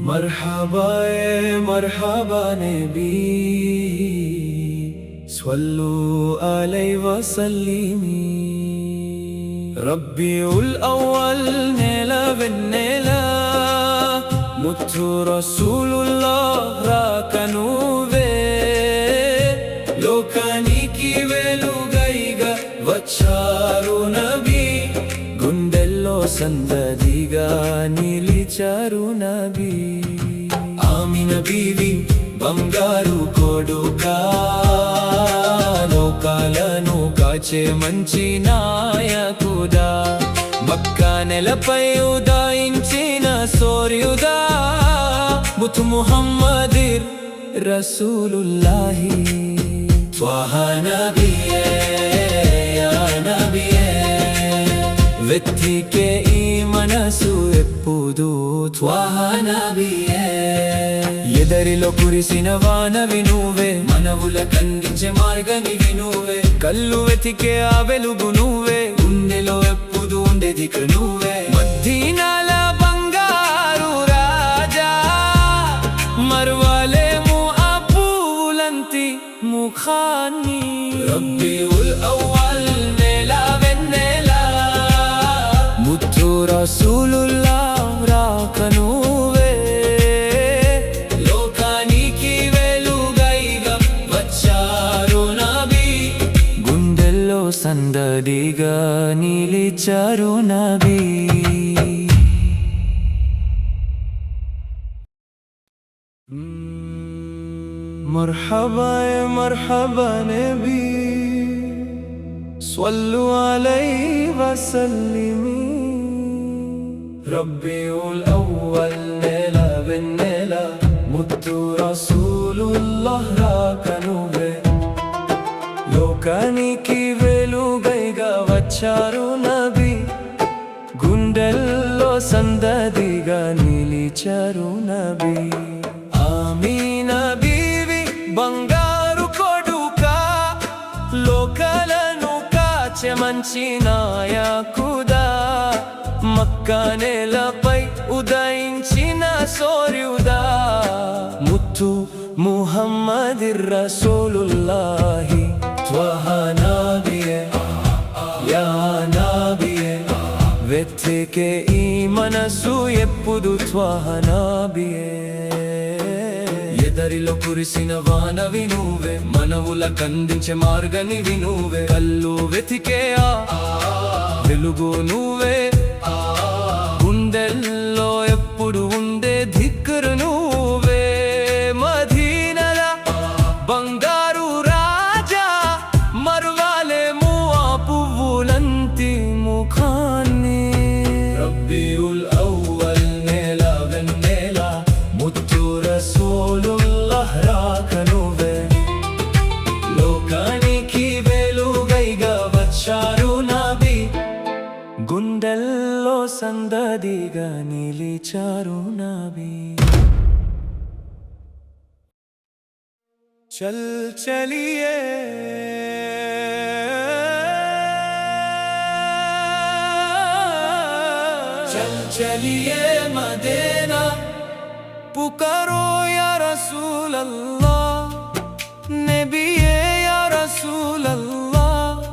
मरहबा मरहबा नबी स्वल्लू अलैहि वसल्लिमी रब्बिउल अव्वल नेల వెన్నెల ముత్తు రసూలుల్లాహ్ రాకనువే లోకానికి వెలుగైగా వచ్చారు నబీ గుండెల్లో సందడిగా నిలిచారు నబీ ఆమిన బీవి బంగారు కొడుకా లోకాలను కాచే మంచి నాయకుడా మక్కా నెలపై ఉదయించిన సూర్యుడా ముతు ముహమ్మదిర్ రసూలుల్లాహి త్వహ నబియే యా నబియే వెతికే ఈ మనసు ఎప్పుడు త్వహ నబియే ఎదరిలో కురిసిన వానవి నువ్వే మనవుల కందించే మార్గనివి నువ్వే కళ్ళు వెతికే ఆ వెలుగు నువ్వే గుండెలో ఎప్పుడు ఉండేది నువ్వే మదీనాల బంగారు రాజా మరువలేము ఆ పూలంతి ముఖాన్ని రబ్బిఉల్ అవ్వల్ నెల వెన్నెల ముత్తు రసూలుల్లాహ్ రాకనువే లోకానికి వెలుగైగా వచ్చారు నబీ గుండెల్లో సందడిగా నిలిచారు నబీ मरहबा मरहबा नबी स्वल्लू अलैहि वसल्लिमी रब्बिउल अव्वल नेల వెన్నెల ముత్తు రసూలుల్లాహ్ రాకనువే లోకానికి వెలుగైగా వచ్చారు నబీ గుండెల్లో సందడిగా నిలిచారు నబీ ఆమీనా బీవి బంగారు కొడుకా లోకాలను కాచే మంచి నాయకుడా మక్కా నేలపై ఉదయించిన సూర్యుడా ముత్తు ముహమ్మదిర్ రసూలుల్లాహి త్వహ నబియే యా నబియే వెతికే ఈ మనసు ఎప్పుడు త్వహ నబియే ఎదరిలో కురిసిన వానవి నువ్వే మనవుల కందించే మార్గనివి నువ్వే కళ్ళు వెతికే ఆ వెలుగు నువ్వే గుండెల్లో ఎప్పుడు ఉండే ధిక్రు నువ్వే మదీనాల బంగారు రాజా మరువలేము ఆ పువ్వులంతి ముఖాన్ని రబ్బిఉల్ అవ్వల్ నెల వెన్నెల ముత్తు రసూలుల్లాహ్ రాకనువే లోకానికి వెలుగైగా వచ్చారు నబీ గుండెల్లో సందడిగా నిలిచారు నబీ చల్ చలియే चल चलिए मदीना पुकारो या रसूल अल्लाह नबिये या रसूल अल्लाह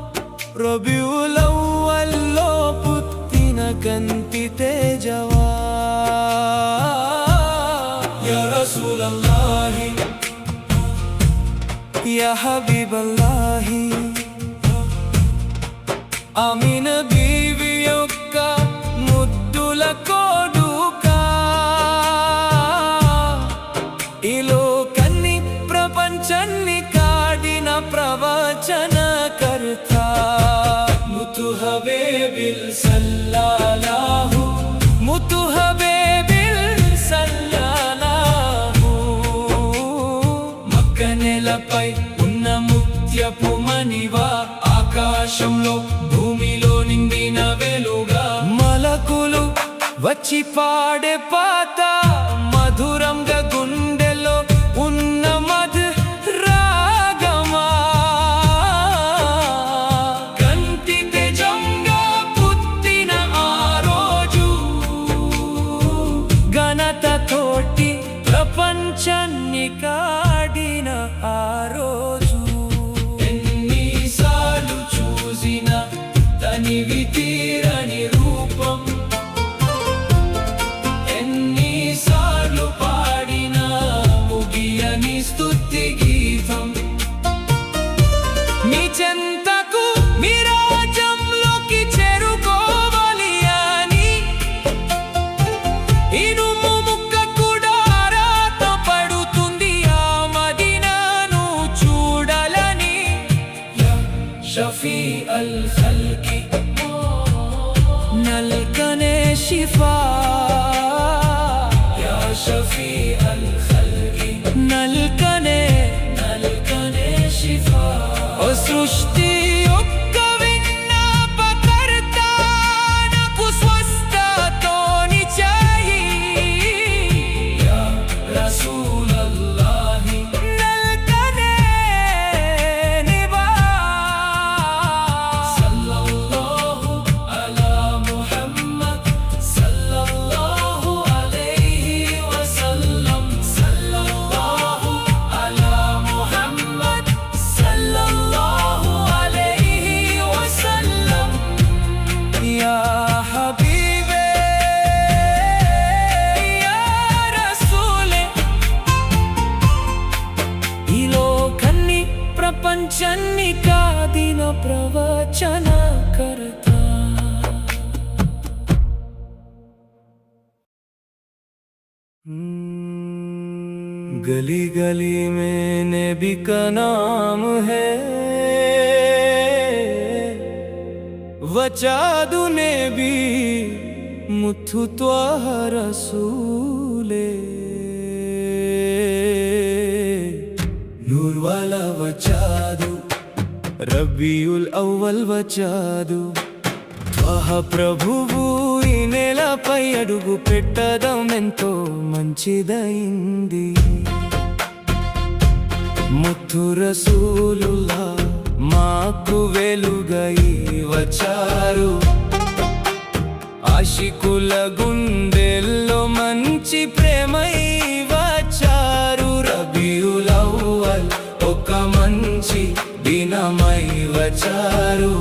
रबीउल अव्वल लो पुत्तिन कंति तेजवा या रसूल अल्लाह या हबीब अल्लाह आमीन बीवी యొక్క ముద్దుల కొడుకా ఈ లోకాన్ని ప్రపంచాన్ని కాడిన ప్రవచనకర్త ముతు హబీబిల్ సల్లల్లాహు ముతు హబీబిల్ సల్లల్లాహు మక్కా నేలపై ఉన్న ముత్యపు మణివా ఆకాశంలో భూమిలో నిండిన వెలుగా మలకులు వచ్చి పాడే పాట మధురంగా గుండెలో ఉన్న మధు రాగమా కంటి తేజంగా పుట్టిన ఆ రోజు ఘనతతోటి ప్రపంచాన్ని కాడిన ఆ రోజు ఎన్నిసార్లు చూసిన తనివి తీరని రూపం, ఎన్నిసార్లు పాడిన ముగియని స్తుతి గీతం. మీ చెంతకు మీ రాజ్యంలోకి చేరుకోవాలి అని ఇనుము ముక్క కూడా ఆరాటపడుతుంది ఆ మదీనాను చూడాలని. యా షఫీ అల్ ఖల్కి నల్కనే షిఫా, యా షఫీ అల్ ఖల్కి నల్కనే షిఫా. ఓ సృష్టి యొక్క విన్నపకర్త నాకు స్వస్థతోని చేయి, యా రసూలల్లాహి నల్కనే నివా. సల్లల్లాహు అలా ముహమ్మద్ సల్లల్లాహు అలైహి వసల్లం, సల్లల్లాహు అలా ముహమ్మద్ సల్లల్లాహు అలైహి వసల్లం. యా హబీబే యా రసూలే, ఈ లోకాన్ని ప్రపంచాన్ని కాదిన ప్రవచనకర్త. गली गली में नबी का नाम है, वचादु नबी मुथु त्वाह रसूले. नूर वाला वचादु रबीउल अव्वल వచాదు, త్వాహ ప్రభువు ఈ నేలపై అడుగు పెట్టడం ఎంతో మంచిదైంది. ముత్తు రసూలుల్లా మాకు వెలుగై వచ్చారు, ఆశికుల గుండెల్లో మంచి ప్రేమై వచ్చారు. రబీఉల్ అవ్వల్ ఒక మంచి దినమై వచ్చారు,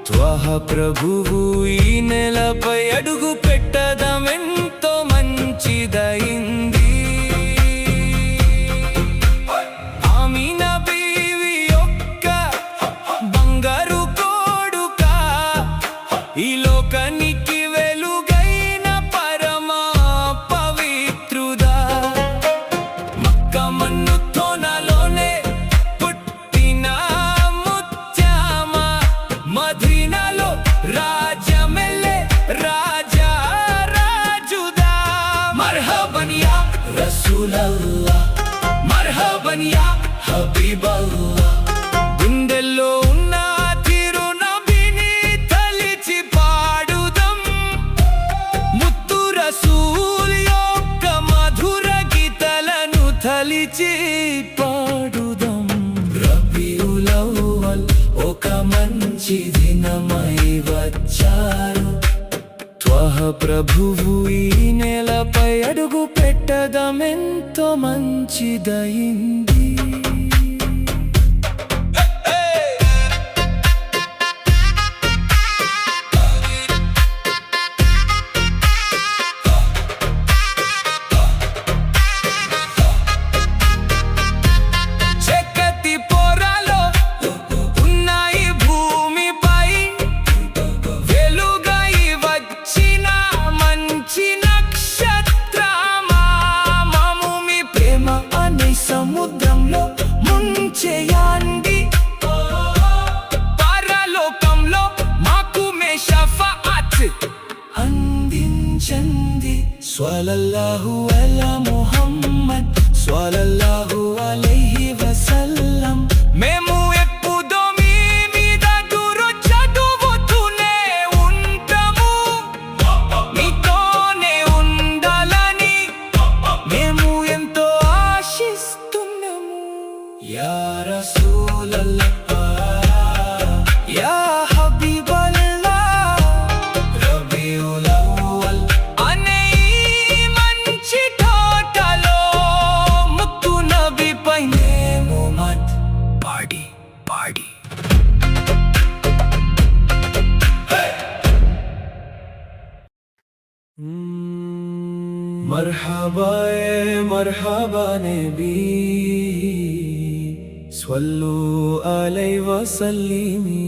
త్వాహ ప్రభువు ఈ నేలపై అడుగు పెట్టడం ఎంతో మంచిదైంది. ఆమీనా బీవి యొక్క బంగారు కొడుక, ఈ లోకానికి వెలుగైన పరమ పవిత్రుడా. మక్క మన్నుతోనలోనే పుట్టిన ముత్యామ, మదీనాలో రాజమెల్లే రాజా రాజుదా. మర్హబన్ యా రసూలల్లాహ్, మర్హబన్ యా హబీబల్లాహ్. గుండెల్లో ఉన్న తిరునబిని తలిచి పాడుదాం, ముత్తు రసూల్ యొక్క మధుర గీతాలను తలిచి పాడుదాం. రబీఉల్ అవ్వల్ ఒక మంచి దినమై వచ్చారు, త్వాహ ప్రభువు ఈ నేలపై అడుగు పెట్టడం ఎంతో మంచిదైంది. చక్కటి పొరలో ఉన్నాయి భూమిపై, వెలుగై వచ్చిన మంచి నక్షత్రమా. మాము మీ ప్రేమ అనే సముద్రంలో ముంచేయండి, పరలోకంలో మాకు మే షఫాఅత్ అందించండి. స్వల్లల్లాహు అలా ముహమ్మద్ స్వల్లల్లాహు అలైహి వసల్లం. మేము ఎప్పుడూ మీ మీద దురు చదువుతూనే ఉంటాము, మీతోనే ఉండాలని మేము ఎంతో ఆశిస్తున్నాము. యా రసూలల్లాహ్, యా హబీబల్లాహ్, రబీఉల్ అవ్వల్ అనే ఈ మర్హబా మర్హబా నబీ స్వల్లు అలైహి వసల్లిమి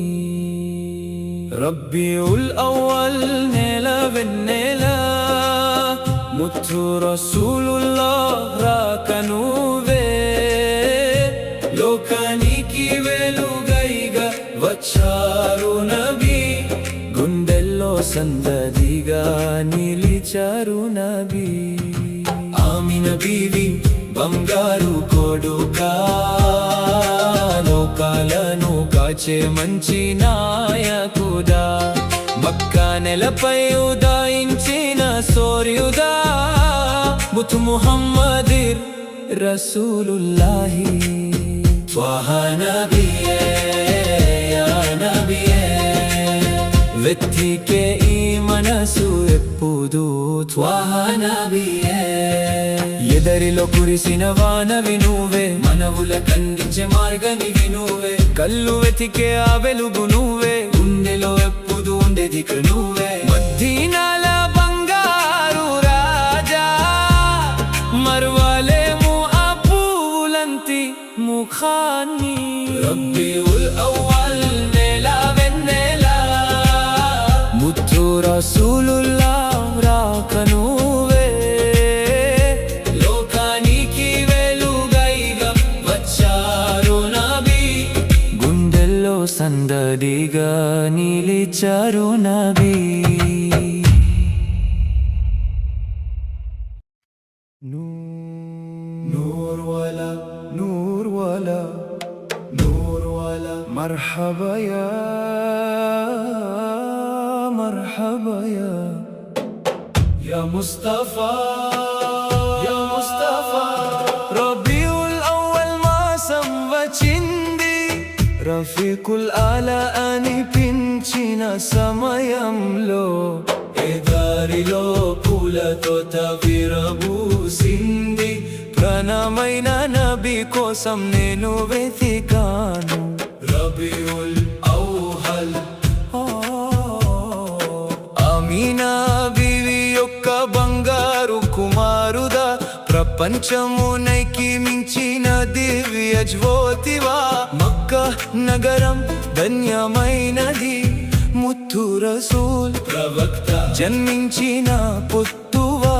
రబ్బీఉల్ అవ్వల్ నెల వెన్నెల ముత్తు రసూలుల్లాహ్ రాక నువ్వే లోకానికి వెలుగైగా వచ్చారు నబీ గుండెల్లో సందడిగా నిలిచారు నబీ ఆమిన బీవి బంగారు కొడుకా లోకాలను కాచే మంచి నాయకుడా మక్కా నెలపై ఉదయించిన సూర్యుడా ముతు ముహమ్మదిర్ రసూలుల్లాహి త్వహా నబియే యా నబియే వెతికే ఈ మనసు ఎప్పుడు త్వహా నబియే ఎదరిలో కురిసిన వానవి నువ్వే మనవుల కందించే మార్గనివి నువ్వే కళ్ళు వెతికే ఆ వెలుగు నువ్వే గుండెలో ఎప్పుడు ఉండేది నువ్వే మదీనాల బంగారు రాజా మరువలేము ఆ పూలంతి ముఖాన్ని రబ్బీఉల్ అవ్వల్ నెల వెన్నెల ముత్తు రసూలుల్లాహ్ రాక నువ్వే లోకానికి వెలుగైగా వచ్చారు నబీ గుండెల్లో సందడిగా నిలిచారు నబీ నూర్ వాలా నూర్ వాలా నూర్ వాలా మర్హబా యా మర్హబా యా ముస్తఫా యా ముస్తఫా రబీఉల్ అవ్వల్ మాసం వచ్చింది రఫీకుల్ ఆలా అనిపించిన సమయంలో ఎదారిలో పూలతో విరబూసింది ప్రాణమైన నబీ కోసం నేను వెతికాను రబీఉల్ అవ్వల్ ఆమీనా బీవి యొక్క బంగారు కుమారుదా ప్రపంచమునైకి మించిన దివ్య జ్యోతివా మక్కా నగరం ధన్యమైనది ముత్తు రసూల్ ప్రవక్త జన్మించిన పుత్తువా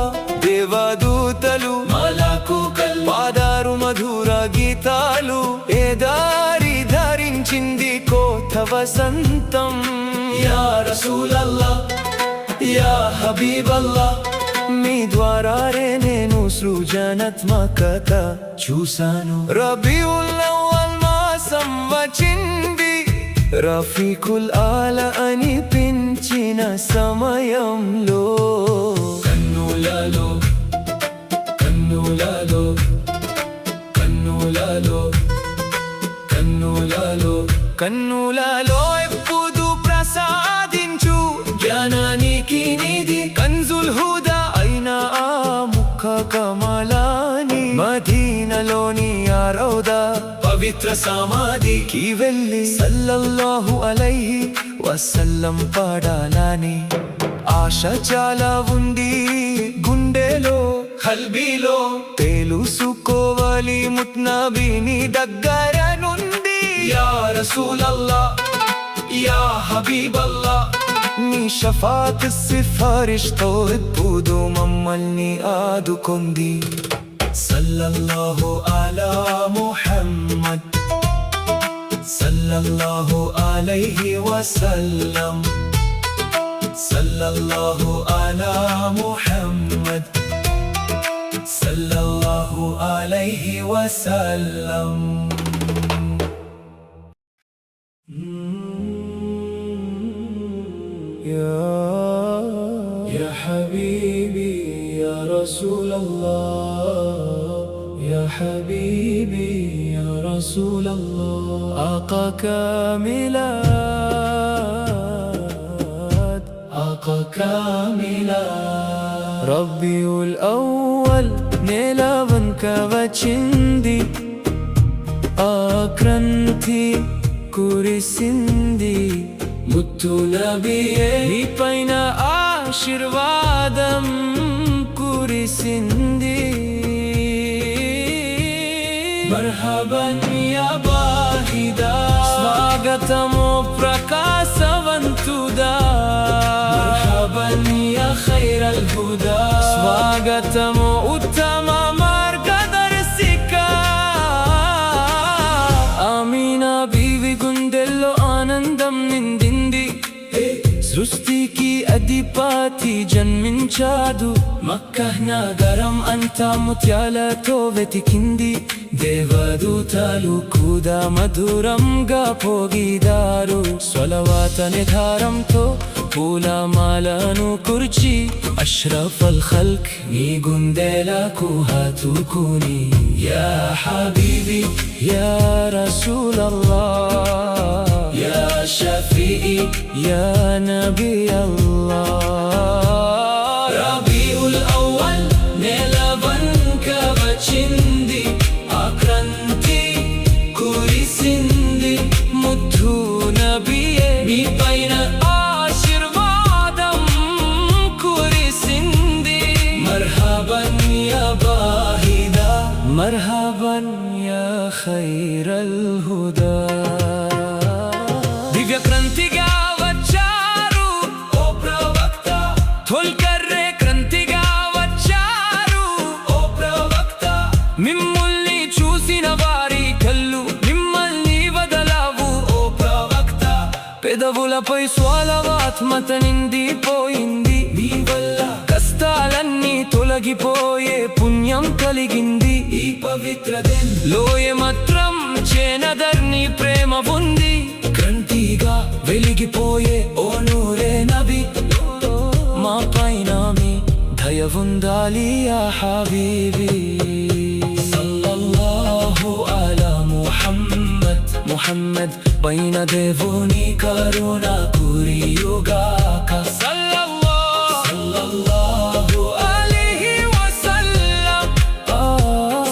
దేవదూతలు మలకుకల్ పాదారు మధుర గీతాలు ఏ దారి ధరించింది కోత వసంతం యా రసూలల్లాహ్ యా హబీబల్లాహ్ మీ ద్వారారే నేను సృజనాత్మకత చూశాను రబీఉల్ అవ్వల్ మాసం వచ్చింది రఫీకుల్ ఆలా అనిపించిన సమయంలో కన్నులలో కన్నులలో కన్నులలో కన్నులలో కన్నులలో ఎప్పుడు ప్రసాదించు జ్ఞానానికి నిధి కంజుల్ హుదా అయినా ఆ ముఖ కమలాని మదీనాలోని ఆ రౌదా పవిత్ర సమాధికి వెళ్ళి సల్లల్లాహు అలైహి వసల్లం పాడాలని ఆశ చాలా ఉంది గుండెలో కల్బీలో తెలుసుకోవాలి ముత్నబీని దగ్గర నుండి యా రసూలల్లాహ్ యా హబీబల్లాహ్ నీ షఫాత్ సిఫారిష్తో ఎప్పుడు మమ్మల్ని ఆదుకొంది సల్లల్లాహు అలా ముహమ్మద్ సల్లల్లాహు అలైహి వసల్లం సల్లల్లాహు అలా ముహమ్మద్ సల్లల్లాహు అలైహి వసల్లం يا حبيبي يا رسول الله يا حبيبي يا رسول الله آقا كاملات آقا كاملات ربيعul أول నీలవంక వచ్చింది ఆక్రంతి కురిసింది ముత్తు నబియే నీ పైన ఆశీర్వాదం కురిసింది. మర్హబన్ యా బాహిదా, స్వాగతము ప్రకాశవంతుదా. మర్హబన్ యా ఖైరల్ హుదా, స్వాగతము ఉత్తమ మార్గదర్శిక. ఆమీనా బీవి గుండెల్లో ఆనందం నిండింది. సృష్టికి అధిపతి జన్మించాడు. మక్కా నగరం అంతా ముత్యాలతో వెతికింది. దేవదూతలు కూడా మధురంగా పోగిదారు. స్వలవాత నిధారంతో పూలమాలను కుర్చి అష్రఫల్ ఖల్క్ నీ గుండెలకు హత్తుకుని యా హబీబీ యా రసూలల్లాహ్ యా షఫీఈ యా నబియల్లాహ్. రబీఉల్ అవ్వల్ నెలవంక వచ్చింది. ఆక్రాంతి కురిసింది. ముద్దు నబియే మీ పైన ఆశీర్వాదం కురిసింది. మర్హబన్ యా బాహిదా, మర్హబన్ యా ఖైరల్ హుదా. దివ్య క్రాంతిగా వచ్చారు ఓ ప్రవక్త, తొల్కర్రే క్రాంతిగా వచ్చారు ఓ ప్రవక్త. మిమ్మల్ని చూసిన వారి కళ్ళు మిమ్మల్ని వదలవు ఓ ప్రవక్త. పెదవులపై స్వలవాత్మత నిండిపోయింది. మీ వల్ల కష్టాలన్నీ తొలగిపోయే పుణ్యం కలిగింది. ఈ పవిత్ర లోయ మాత్రం చేనదర్ని ప్రేమ ఉంది. క్రాంతిగా వెలిగిపోయే ఓ నూరే నబి, మా పైన మీ దయ ఉండాలి యా హబీబీ. సల్లల్లాహు అలా ముహమ్మద్, ముహమ్మద్ పైన దేవుని కరుణ కురియుగాక. సల్లల్లాహు అలైహి వసల్లం,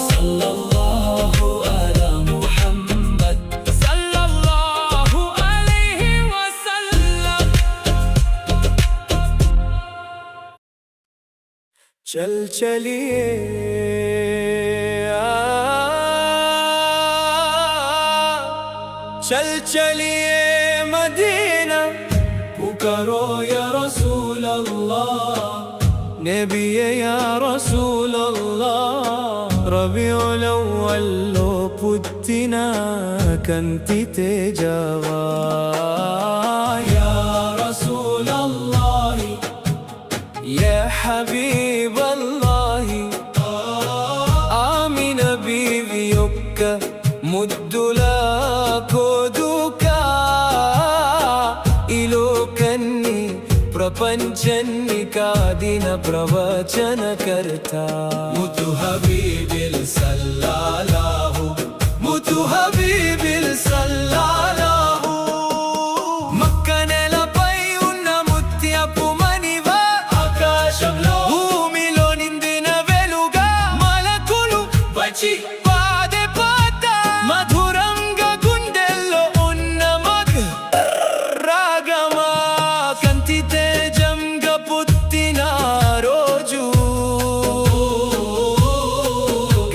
సల్లల్లాహు అలా ముహమ్మద్, సల్లల్లాహు అలైహి వసల్లం. चल चलिए चल चलिए मदीना, पुकारो या रसूल अल्लाह, नबी या रसूल अल्लाह. रबीउल अव्वल लो पुत्तिना कंति तेजवा या रसूल अल्लाह या हबीब अल्लाह. ఆమీన బీవి యొక్క ముద్దులా కోదుకా. ఈ లోకాన్ని ప్రపంచాన్ని కాదిన ప్రవచనకర్త ముతు హబీబిల్ సల్లల్లాహు, ముతు హబీబిల్ సల్లల్లాహు. మక్క నేలపై ఉన్న ముత్యపు మణివా, ఆకాశంలో భూమిలో నిండిన వెలుగా. మలకులు వచ్చి పాదే పాత మధురంగా గుండెల్లో ఉన్న మగ రాగమా. కంటి తేజంగా పుట్టిన రోజు,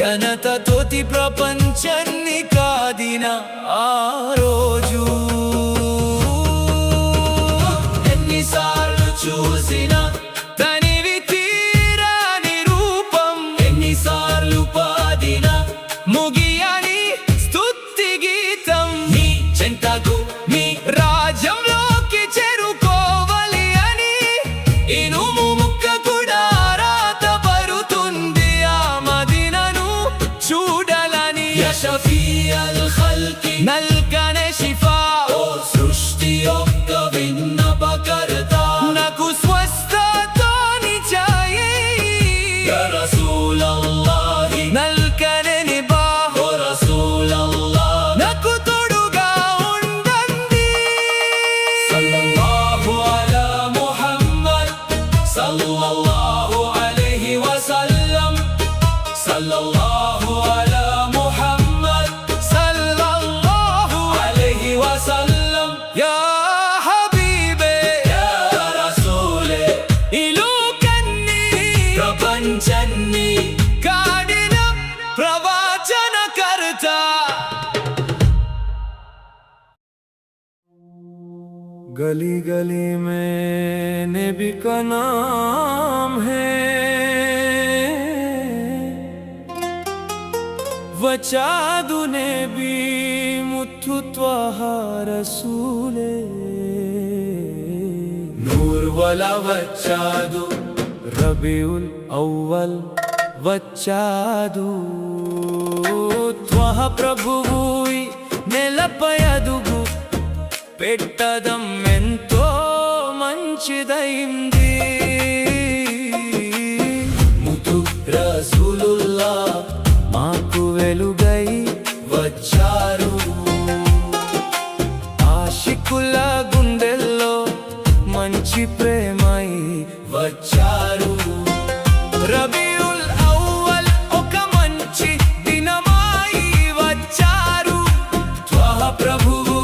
ఘనతతోటి ప్రపంచాన్ని కాదిన ఆ రోజు. ఎన్నిసార్లు చూసిన తనివి తీరాని రూపం, ఎన్నిసార్లు పాదిన ముగియని స్తుతి గీతం. మీ చెంతకు మీ రాజ్యంలోకి చేరుకోవాలి అని ఇనుము ముక్క కూడా రాత పరుతుంది. ఆ మదీనను చూడాలని యా షఫీఅల్ ఖల్కి నల్కనే ప్రపంచాన్ని కాడిన ప్రవచనకర్త गली गली में नबी का नाम है वचादु नबी मुत्तु त्वाहा रसूले नूर वाला वचादु रबीउल अव्वल वचादु त्वाहा ప్రభువుయి నెలపై అదుగు పెట్టదం ఎంతో మంచిదైంది ముతు రసూలుల్లా మాకు వెలుగై వచ్చారు ఆశికుల గుండెల్లో మంచి ప్రేమై వచ్చారు రబీఉల్ అవ్వల్ ఒక మంచి దినమై వచ్చారు త్వాహ ప్రభువు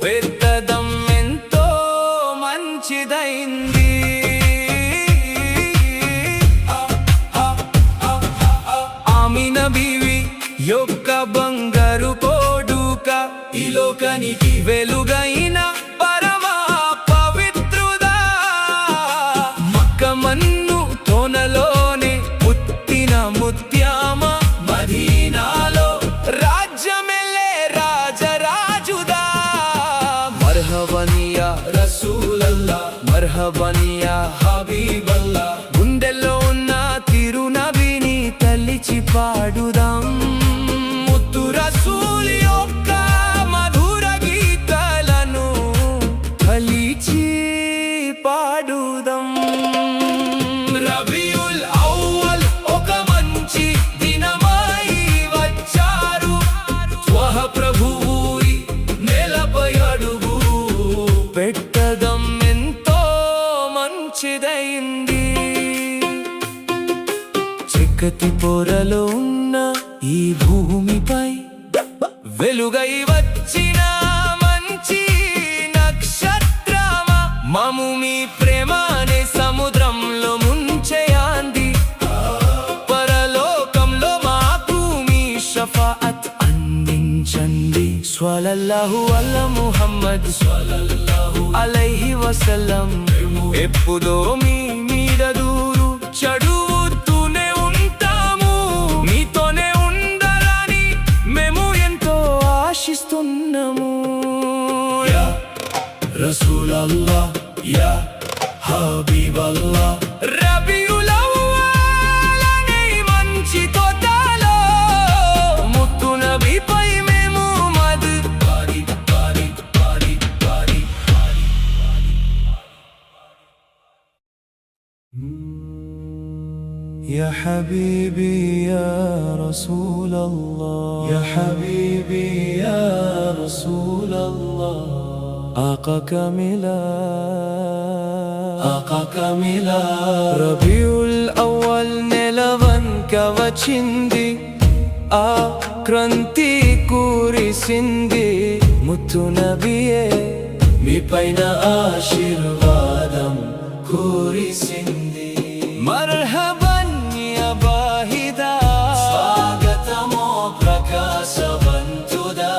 పెట్టదం ఎంతో మంచిదైంది ఆమిన బీవి యొక్క బంగారు కోడుక ఈ లోకానికి వెలుగైన పరమ పవిత్రుదా మక్కమన్ను తోనలోనే పుట్టిన ముత్యామ మదీనాలో రాజ్యమెల్లే రాజరాజుదా మర్హబనియా రసూలల్లా మర్హబనియా హబీబల్లా గుండెల్లో ఉన్న తిరునబిని తలిచి పాడుదాం ముత్తు రసూల్ యొక్క మధుర గీతాలను తలిచి పాడుదాం రబీఉల్ అవ్వల్ ఒక మంచి దినమై వచ్చారు త్వాహ ప్రభువుయి నేలపై అడుగు పెట్టదం ఎంతో మంచిదైంది చీకటి పొరలో ఉన్న ఈ భూమిపై వెలుగై వచ్చిన మంచి నక్షత్రమా మము మీ ప్రేమ అనే సముద్రంలో ముంచేయాంది పరలోకంలో మాకు మీ షఫాఅత్ అందించండి స్వల్లల్లాహు అలా ముహమ్మద్ స్వల్లల్లాహు అలైహి వసల్లం ఎప్పుడో మీ మీద దూరు చదువుతూనే ఉంటాము మీతోనే ఉండాలని మేము ఎంతో ఆశిస్తున్నాము యా రసూలల్లాహ్ యా హబీబల్లాహ్ రబీఉల్ అవ్వల్ అనే మంచి తోటలో ముత్తు నబీపై మేము మద్ పాడి పాడి పాడి పాడి يا حبيبي يا رسول الله يا حبيبي يا رسول الله آقا كاملا ربيع الأول నెలవన్ కవచింది ఆ క్రాంతి కురిసింది ముత్తు నబియే మీ పైన ఆశీర్వాదం కురిసింది మర్హబన్ యా బాహిదా స్వాగతమో ప్రకాశవంతుదా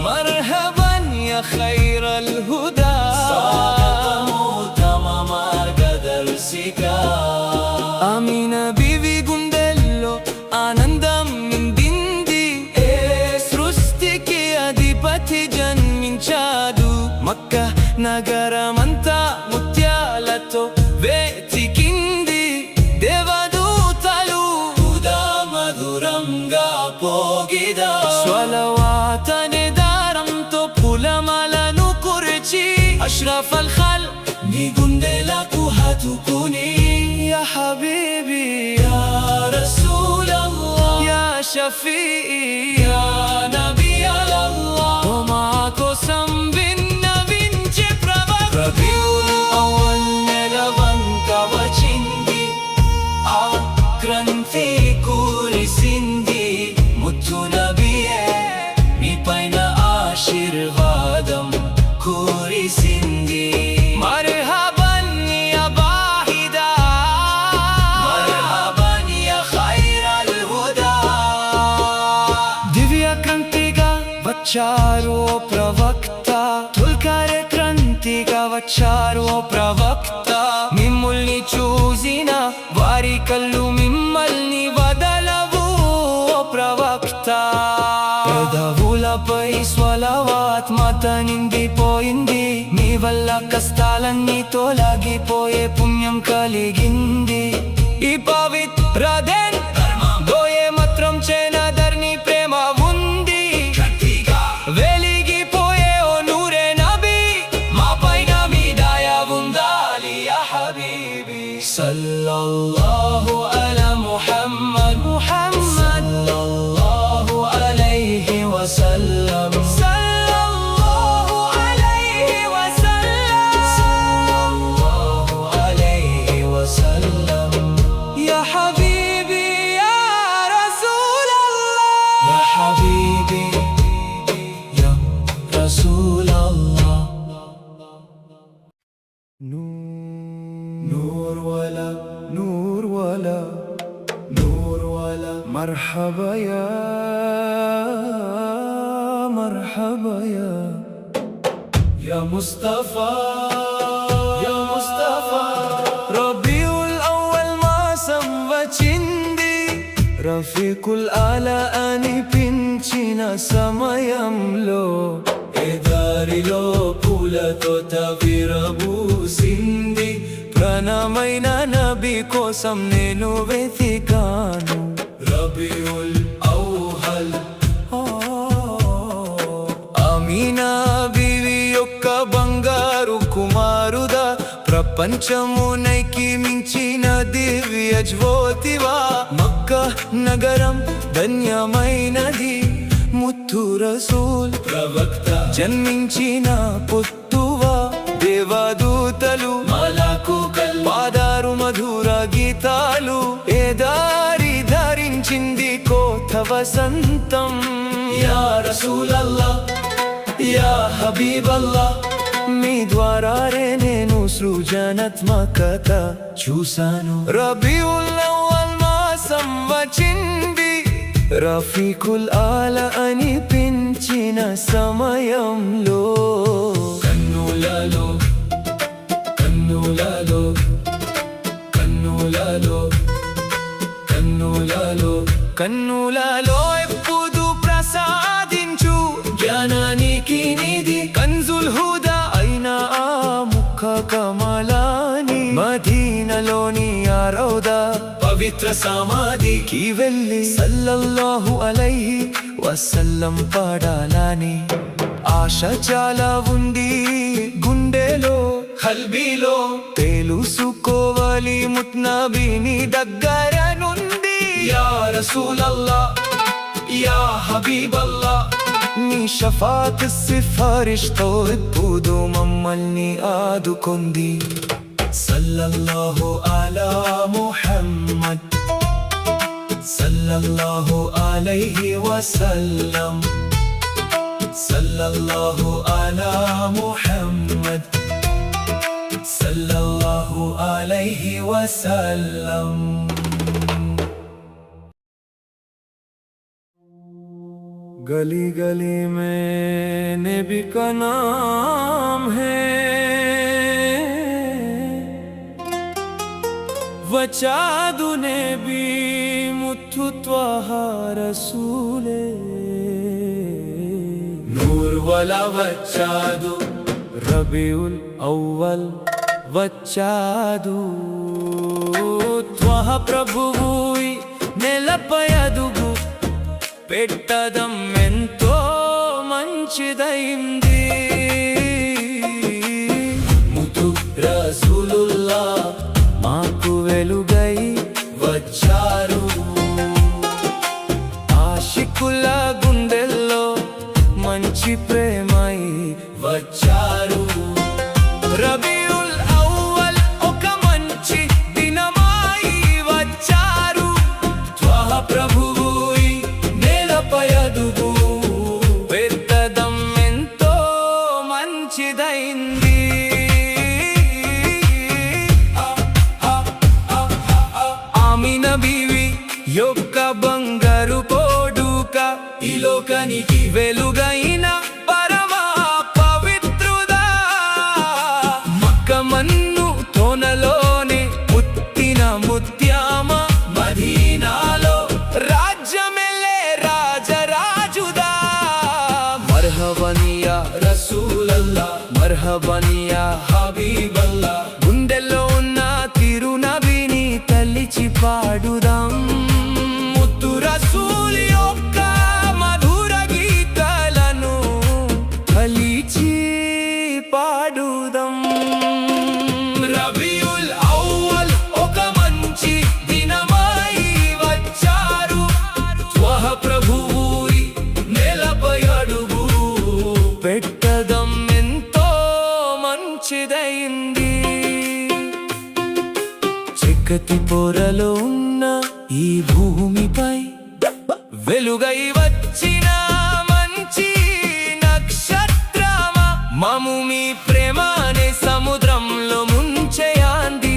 మర్హబన్ యా ఖైరల్ హుదా స్వాగతమో తమ మార్గదర్శికా ఆమిన బీవి గుండెల్లో ఆనందం నిండింది ఏ సృష్టికి అధిపతి జన్మించాడు మక్క నగరమంతా ముత్యాలతో వెతికింది దేవదూతలు ఉదా మధురంగా పోగిదా స్వలవాత్ అనే దారంతో పులమలను కురిచి అష్రఫల్ ఖల్క్ నీ గుండెలకు హత్తుకుని యా హబీబీ యా రసూలల్లాహ్ యా షఫీఈ యా నబీ అల్లాహ్ ఓ మా కోసం విన్నవించే ప్రవక్త రబీఉల్ అవ్వల్ నెలవన్ కవచింది ఆ క్రాంతి కురిసింది ముత్తు నబియే మీ పైన ఆశీర్వాదం కురిసింది మర్హబన్ యా వచ్చారు ఓ ప్రవక్త, తుల్కరే క్రాంతిగా వచ్చారు ఓ ప్రవక్త. మిమ్ముల్ని చూసిన వారి కళ్ళు మిమ్మల్ని వదలవు ఓ ప్రవక్త. పెదవులపై స్వలవాత్ మత నిండిపోయింది, మీ వల్ల కష్టాలన్నీ తొలగిపోయే పుణ్యం కలిగింది. ఈ పవిత్ర దిన్ దోయే మాత్రం చేనదర్ని ప్రేమ ఉంది, వెలిగిపోయే ఓ నూరే నబీ, మా పైన మీ దయ ఉండాలి యా హబీబీ. సల్లల్లాహు అలా ముహమ్మద్ ముహమ్మద్ సల్లల్లాహు అలైహి వసల్లం సల్లల్లాహు అలైహి వసల్లం సల్లల్లాహు అలైహి వసల్లం. యా హబీబీ యా రసూలల్లాహ్, యా హబీబీ యా రసూలల్లాహ్. నూర్ వాలా నూర్ వాలా నూర్ వాలా మర్హబా యా మర్హబా యా ముస్తఫా యా ముస్తఫా. రబీఉల్ అవ్వల్ మాసం వచ్చింది, రఫీకుల్ ఆలా అనిపించిన సమయంలో ఏ దారిలో పూలతో విరబూసింది. ప్రాణమైన నబీ కోసం నేను వెతికాను. రబీఉల్ అవ్వల్ ఆమీనా బీవి యొక్క బంగారు కుమారుదా, ప్రపంచమునైకి మించిన దివ్య జ్యోతివా. మక్కా నగరం ధన్యమైనది, ముత్తు రసూల్ ప్రవక్త జన్మించిన పుత్తువా. దేవదూతలు పాదారు మధుర గీతాలు, ఏ దారి ధరించింది కోత వసంతం. యా రసూలల్లాహ్ యా హబీబల్లాహ్, మీ ద్వారానే నేను సృజనాత్మకత చూశాను. రబీఉల్ అవ్వల్ మాసం వచ్చింది, రఫీకుల్ ఆలా అనిపించిన సమయంలో కన్నులలో కన్నులలో కన్నులలో కన్నులలో కన్నులలో ఎప్పుడు ప్రసాదించు జ్ఞానానికి నిధి. కన్జుల్ హుదా అయిన ఆ ముఖ కమలాని, మదీనాలోని ఆ రౌదా పవిత్ర సమాధికి వెళ్ళి సల్లల్లాహు అలైహి వసల్లం పాడాలని ఆశ చాలా ఉంది గుండెలో కల్బీలో. తెలుసుకోవాలి ముత్నబీని దగ్గర నుండి. యా రసూలల్లాహ్ యా హబీబల్లాహ్, నీ షఫాత్ సిఫారిష్తో ఇప్పుడు మమ్మల్ని ఆదుకుంది. సల్లల్లాహు అలా ముహమ్మద్ సల్లల్లాహు అలైహి వసల్లం సల్లల్లాహు అలా ముహమ్మద్ సల్లల్లాహు అలైహి వసల్లం. गली गली में नबी का नाम है, वचादु नबी मुथु त्वाहा रसूले. नूर वाला वचादु रबीउल अव्वल वचादु, त्वाहा ప్రభువుయి నెలపై అదుగు పెట్టదం ఎంతో మంచిదైంది. ముతు రసూలుల్లాహ్ మాకు వెలుగై వచ్చారు, ఆశికుల గుండెల్లో మంచి ప్రేమై వచ్చారు. రబీఉల్ అవ్వల్ ఒక మంచి దినమై వచ్చారు, త్వాహా ప్రభువుయి నేలపై అదుగు పెట్టదం ఎంతో మంచిదైంది. చీకటి పొరలో ఉన్న ఈ భూమిపై వెలుగై వచ్చిన మంచి నక్షత్రమా, మము మీ ప్రేమ అనే సముద్రంలో ముంచేయాంది.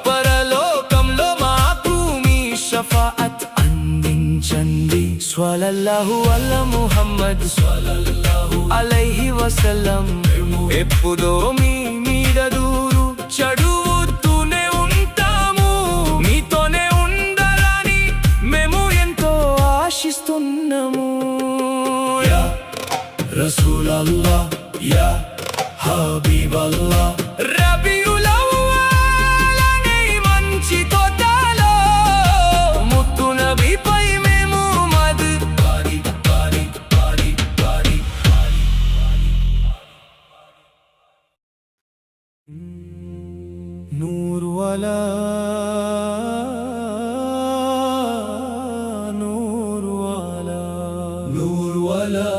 పరలోకంలో మాకు మీ షఫాఅత్ అందించండి. స్వల్లల్లాహు అలా ముహమ్మద్ స్వల్లల్లాహు అలైహి వసల్లం. ఎప్పుడో మీ మీద దూరు చదువుతూనే ఉంటాము, మీతోనే ఉండాలని మేము ఎంతో ఆశిస్తున్నాము. యా రసూలల్లాహ్, యా హబీబల్లాహ్. రబీఉల్ అవ్వల్ అనే మంచి తోటలో ముత్తు నబీపై మేము మద్ పాడి పాడి పాడి పాడి నూర్ వాలా నూర్ వాలా నూర్ వాలా.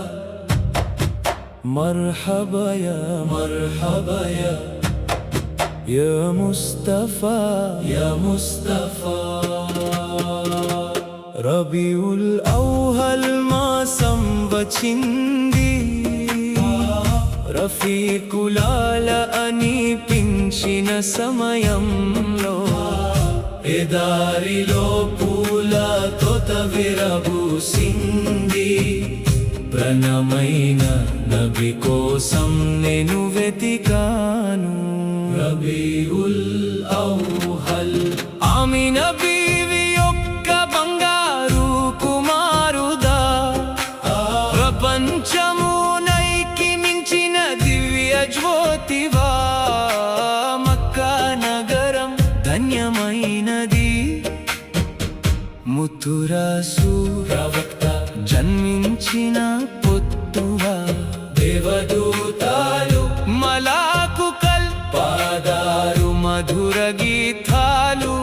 మర్హబా యా ముస్తఫా యా ముస్తఫా. రబీఉల్ అవ్వల్ మాసం వచ్చింది, రఫీకులాల అనిపించిన సమయంలో ఎదారిలో పూల తోట విరబూసింది. ప్రణమైన నబి కోసం నేను వెతికాను. రబీఉల్ అవ్వల్ ఆమినా బీవి యొక్క బంగారు కుమారుదా, ప్రపంచమునైకి మించిన దివ్య జ్యోతివా. మక్కా నగరం ధన్యమైనది, ముతురాసు ప్రవక్త జన్మించిన పొత్తువా. దేవదూతాలు మలాకుకల్ పాదారు మధుర గీతాలు.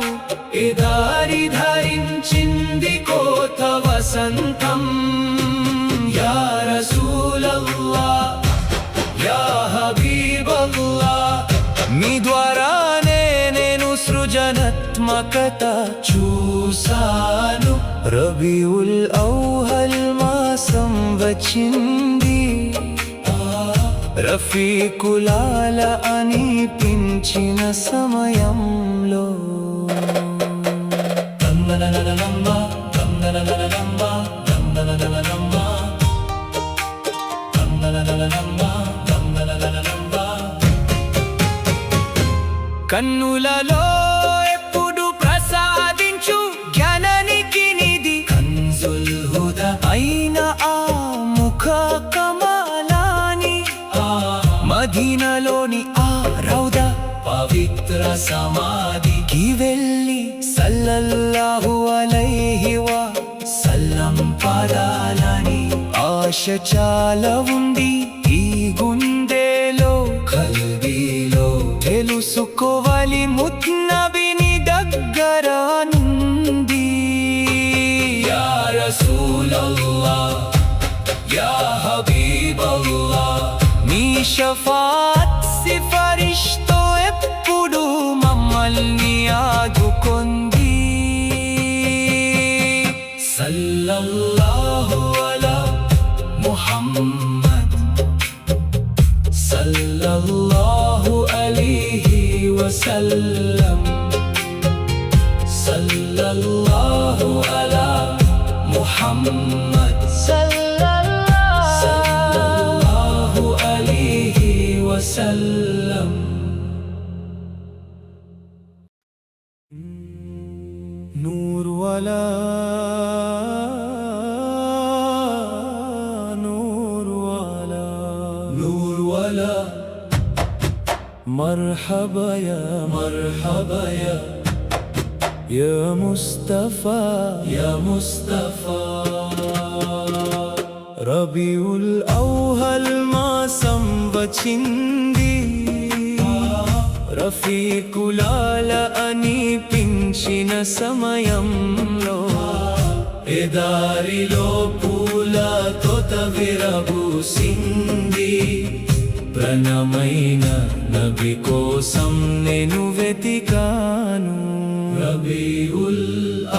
ఇదారి ధరించింది కోత వసంతం. యా రసూలల్లాహ్, యా హబీబల్లాహ్. మీ ద్వారానే నేను సృజనాత్మకత చూసాను. రబీఉల్ అవ్వల్ మాసం వచ్చింది, రఫీకులాల అనిపించిన సమయంలో. కన్నులలో ఎప్పుడు ప్రసాదించు జ్ఞానానికి నిధి, కన్జుల్ హుదా అయిన ఆ ముఖ కమలాని. మదీనాలోని ఆ రౌదా పవిత్ర సమాధికి వెళ్ళి సల్లల్లాహు అలైహి వసల్లం పాదాలని ఆశ చాలా ఉంది ఈ గుండెలో కల్బీలో. తెలుసుకోవాలి ముత్నబిని దగ్గర నుండి. యా రసూలల్లాహ్, యా హబీబల్లాహ్. మీ షఫాత్ సిఫారిష్తో ఎప్పుడు మమ్మల్ని ఆదుకొంది. సల్లల్లాహు అలా ముహమ్మద్ సల్లల్లాహు అలైహి వసల్లం. సల్లల్లాహు అలా ముహమ్మద్ సల్లల్లాహు అలైహి వసల్లం. నూర్ వాలా నూర్ వాలా నూర్ వాలా. మర్హబా యా ముస్తఫా యా ముస్తఫా. రబీఉల్ అవ్వల్ మాసం వచ్చింది, రఫీకులాల అనిపించిన సమయంలో. ఎదారిలో పూల తోట విరబూసింది, ప్రణమైన నబి కోసం నేను వెతికాను రబీఉల్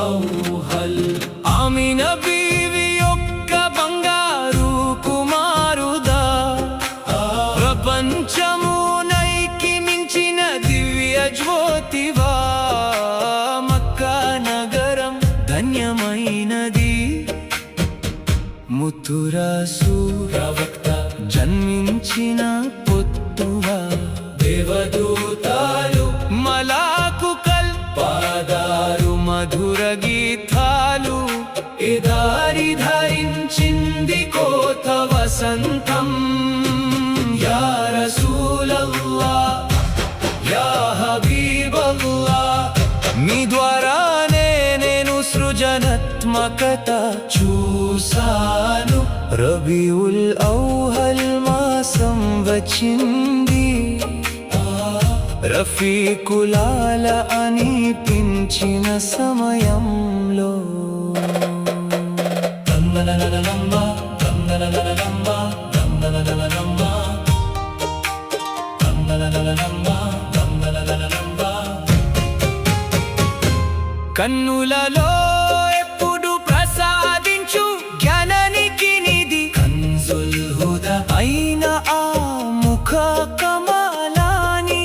ఔహల్ ఆమిన బీవి యొక్క బంగారు కుమారుదా ప్రపంచమునైకి మించిన దివ్య జ్యోతివా మక్కా నగరం ధన్యమైనది ముతురాసు ప్రవక్త జన్మించిన పొత్తువా దేవదూతాలు మలాకుకల్ పాదారు మధుర గీతాలు ఇదారి ధరించింది కోత వసంతం యా రసూలల్లాహ్ యా హబీబల్లాహ్ మీ ద్వారానే నేను సృజనాత్మకత చూసాను రబీఉల్ ఔహల్ మాసం వచ్చింది రఫీకులాల అనిపించిన సమయంలో కన్నులలో ఎప్పుడు ప్రసాదించు జ్ఞానానికి నిధి కన్జుల్ హుదా అయిన ఆ ముఖ కమలాని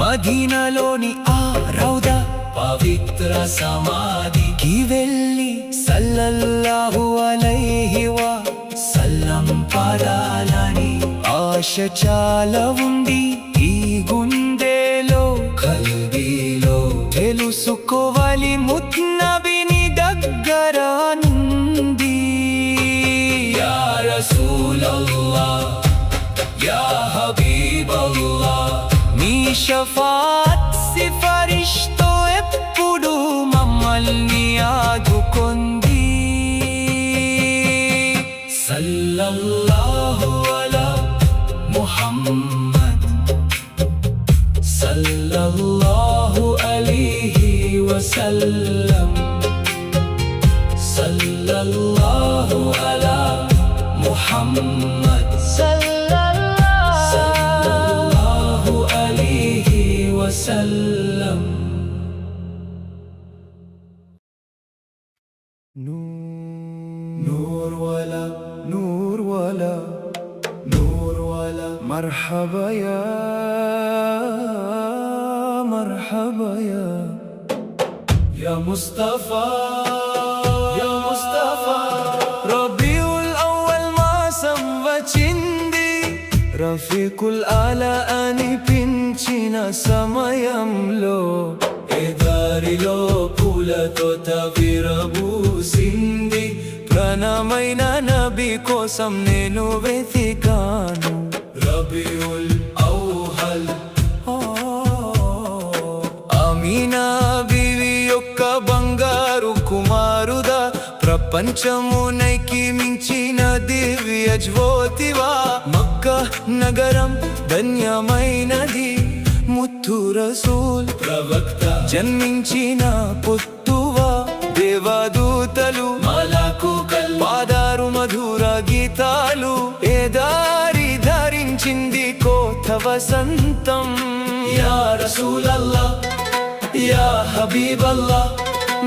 మదీనాలోని ఆ రౌదా పవిత్ర సమాధికి వెళ్ళి సల్లల్లాహు అలైహి వసల్లం పడాలని ఆశ చాలా ఉంది ఈ గుండెలో కల్బీలో తెలుసుకోవాలి ముత్నబిని దగ్గర నుండి యా రసూలల్లాహ్ యా హబీబల్లాహ్ మీ షఫాత్ సిఫారిష్తో ఎప్పుడు మమ్మల్ని ఆదుకొంది సల్లల్లాహు అలా ముహమ్మద్ సల్లల్లాహు అలైహి వసల్లం సల్లల్లాహు అలా ముహమ్మద్ సల్లల్లాహు అలైహి వసల్లం నూర్ వాలా నూర్ వాలా నూర్ వాలా మర్హబా యా మర్హబా యా ముస్తఫా యా ముస్తఫా రబీఉల్ ఔవల్ మాసం వచ్చింది రఫీకుల్ ఆలా అనిపించిన సమయంలో ఎదారిలో పూలతో విరబూసింది ప్రణమైన నబి కోసం నేను వెతికాను రబీఉల్ ఔహల్ ఆమీనా బీవి యొక్క బంగారు కుమారుదా ప్రపంచమునైకి మించిన దివ్య జ్యోతివా మక్కా నగరం ధన్యమైనది ముత్తు రసూల్ ప్రవక్త జన్మించిన పొత్తువా దేవదూతలు మలాకుకల్ పాదారు మధుర గీతాలు ఏ దారి ధరించింది కోత వసంతం యా రసూలల్లాహ్ యా హబీబల్లాహ్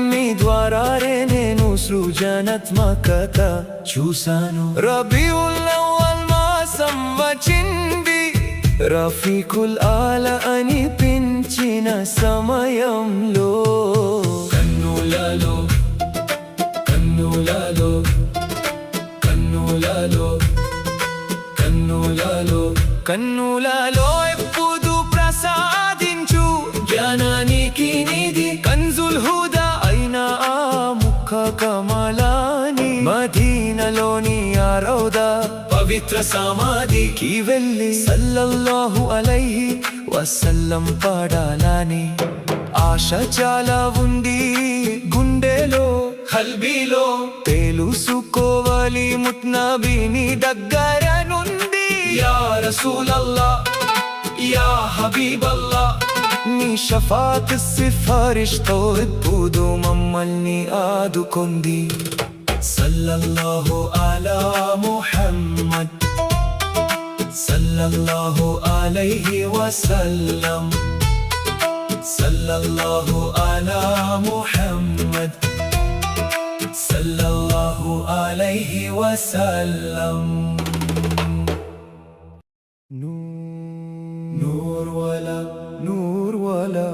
మీ ద్వారానే నేను సృజనాత్మకత చూసాను రబీఉల్ ఔవల్ మాసం వచ్చింది రఫీకుల్ ఆలా అనిపించిన సమయంలో కన్నులలో కన్నులలో కన్నులలో కన్నులలో కన్నులలో ఎప్పుడు ప్రసాదించు జ్ఞానానికి నిధి కన్జుల్ హుదా అయిన ఆ ముఖ కమలాని మదీనాలోని ఆ రౌదా పవిత్ర సమాధికి వెళ్ళి సల్లల్లాహు అలైహి వసల్లం పడాలని ఆశ చాలా ఉంది గుండెలో కల్బీలో తెలుసుకోవాలి ముత్నబిని దగ్గర నుండి యా రసూలల్లాహ్ యా హబీబల్లాహ్ నీ షఫాత్ సిఫారిష్తో ఎప్పుడు మమ్మల్ని ఆదుకొంది సల్లల్లాహు అలా ముహమ్మద్ సల్లల్లాహు అలైహి వసల్లం సల్లల్లాహు అలా ముహమ్మద్ సల్లల్లాహు అలైహి వసల్లం నూర్ వాలా నూర్ వాలా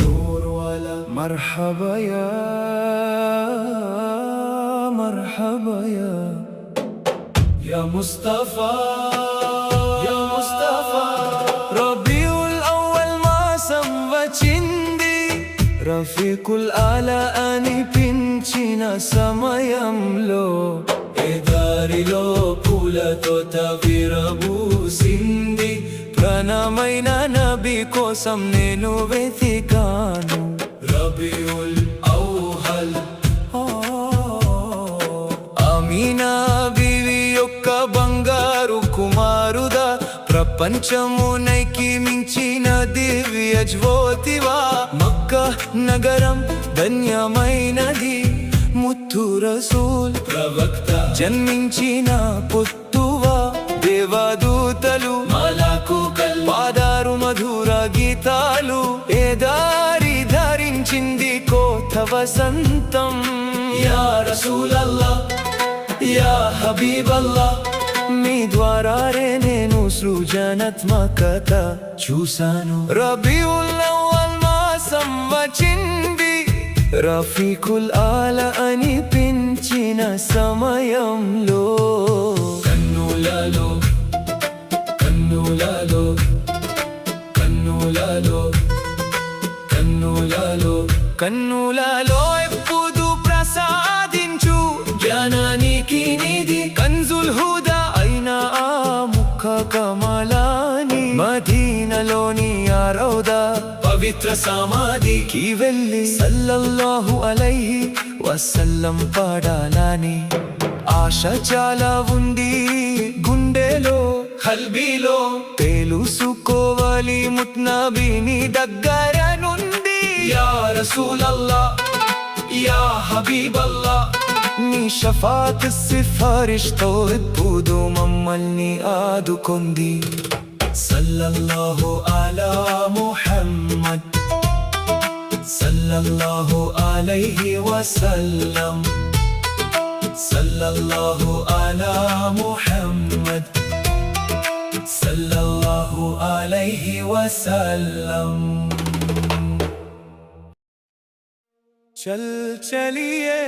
నూర్ వాలా మర్హబా యా మర్హబా యా ముస్తఫా యా ముస్తఫా రబీఉల్ అవ్వల్ మాసం వచ్చింది రఫీకుల్ ఆలా అనిపించిన సమయంలో ఏ దారిలో పూలతో విరబూసింది ప్రాణమైన నబీ కోసం నేను వెతికాను రబీఉల్ అవ్వల్ ఆమీనా బీవి యొక్క బంగారు కుమారుదా ప్రపంచమునైకి మించిన దివ్య జ్యోతివా మక్కా నగరం ధన్యమైనది ముత్తు రసూల్ ప్రవక్త జన్మించిన పుత్తువా దేవదూతలు మలకుకల్ పాదారు మధుర గీతాలు ఏ దారి ధరించింది కోత వసంతం యా రసూలల్లాహ్ యా హబీబల్లాహ్ మీ ద్వారానే నేను సృజనాత్మకత చూశాను రబీఉల్ అవ్వల్ మాసం వచ్చింది రఫీకుల్ ఆలా అనిపించిన సమయంలో కన్నులలో కన్నులలో కన్నులలో కన్నులలో కన్నులలో ఎప్పుడు ప్రసాదించు జ్ఞానానికి నిధి కంజుల్ హుదా అయిన ఆ ముఖ కమలాని మదీనాలోని ఆ రౌదా పవిత్ర సమాధికి వెళ్ళి సల్లల్లాహు అలైహి వసల్లం పాడాలని ఆశ చాలా ఉంది గుండెలో కల్బీలో తెలుసుకోవాలి ముత్నబీని దగ్గర నుండి యా రసూలల్లాహ్ యా హబీబల్లాహ్ నీ షఫాత్ సిఫారిష్తో ఇప్పుడు మమ్మల్ని ఆదుకొంది సల్లల్లాహు అలా ముహమ్మద్ సల్లల్లాహు అలైహి వసల్లం సల్లల్లాహు అలా ముహమ్మద్ సల్లల్లాహు అలైహి వసల్లం చల్ చలియే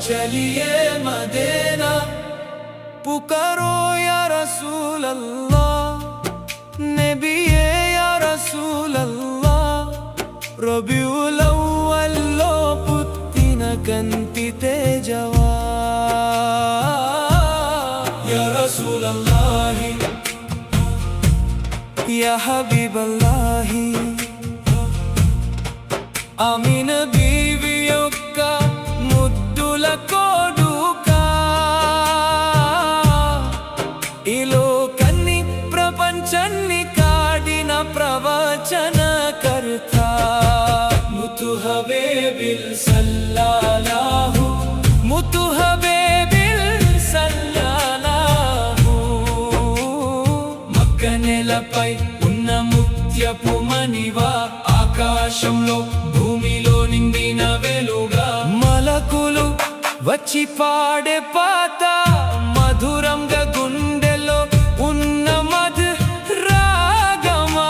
चलिए मदीना पुकारो या रसूल अल्लाह नबिये या रसूल अल्लाह रबीउल अव्वल लो पुत्तिन कंति तेजवा या रसूल अल्लाह या हबीब अल्लाह आमीन बीवी యొక్క ముద్దుల కోడుకా ఈ లోకాన్ని ప్రపంచాన్ని కాడిన ప్రవచనకర్త ముతు హబీబిల్ సల్లల్లాహు ముతు హబీబిల్ సల్లల్లాహు మక్క నేలపై ఉన్న ముత్యపు మణివా ఆకాశంలో భూమిలో నిండిన వెలుగా మలకులు వచ్చి పాడే పాత మధురంగా గుండెలో ఉన్న మధు రాగమా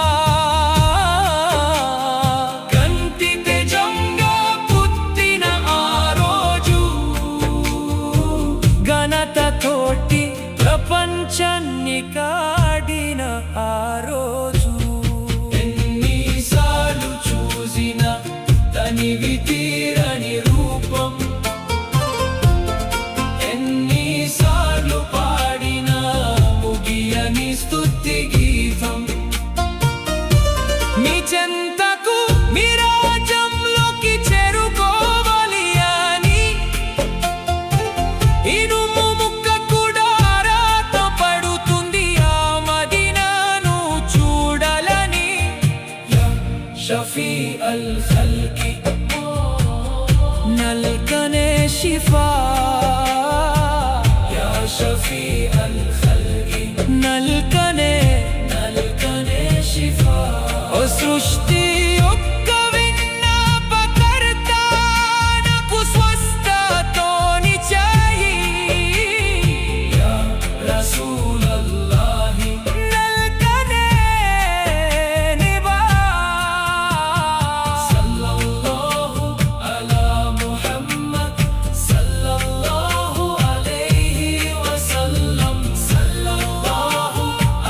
కంటి తేజంగా పుట్టిన ఆ రోజు ఘనత తోటి ప్రపంచాన్ని కాడిన ఆ రోజు ఎన్నిసార్లు చూసిన తనివి తీరని రూపం ఎన్నిసార్లు పాడిన ముగియని స్తుతి గీతం మీ చెంతకు మీ రాజ్యంలోకి చేరుకోవాలి అని ఇనుము ముక్క కూడా రాత పడుతుంది ఆ మదీనాను చూ الشفاء يا شفيع الخلق نلقనే شفاء సృష్టి యొక్క విన్నపకర్త నాకు స్వస్థతోనిచ్చాయి యా రసూలల్లాహి నల్కనే నివా సల్లల్లాహు అలా ముహమ్మద్ సల్లల్లాహు అలైహి వసల్లం సల్లల్లాహు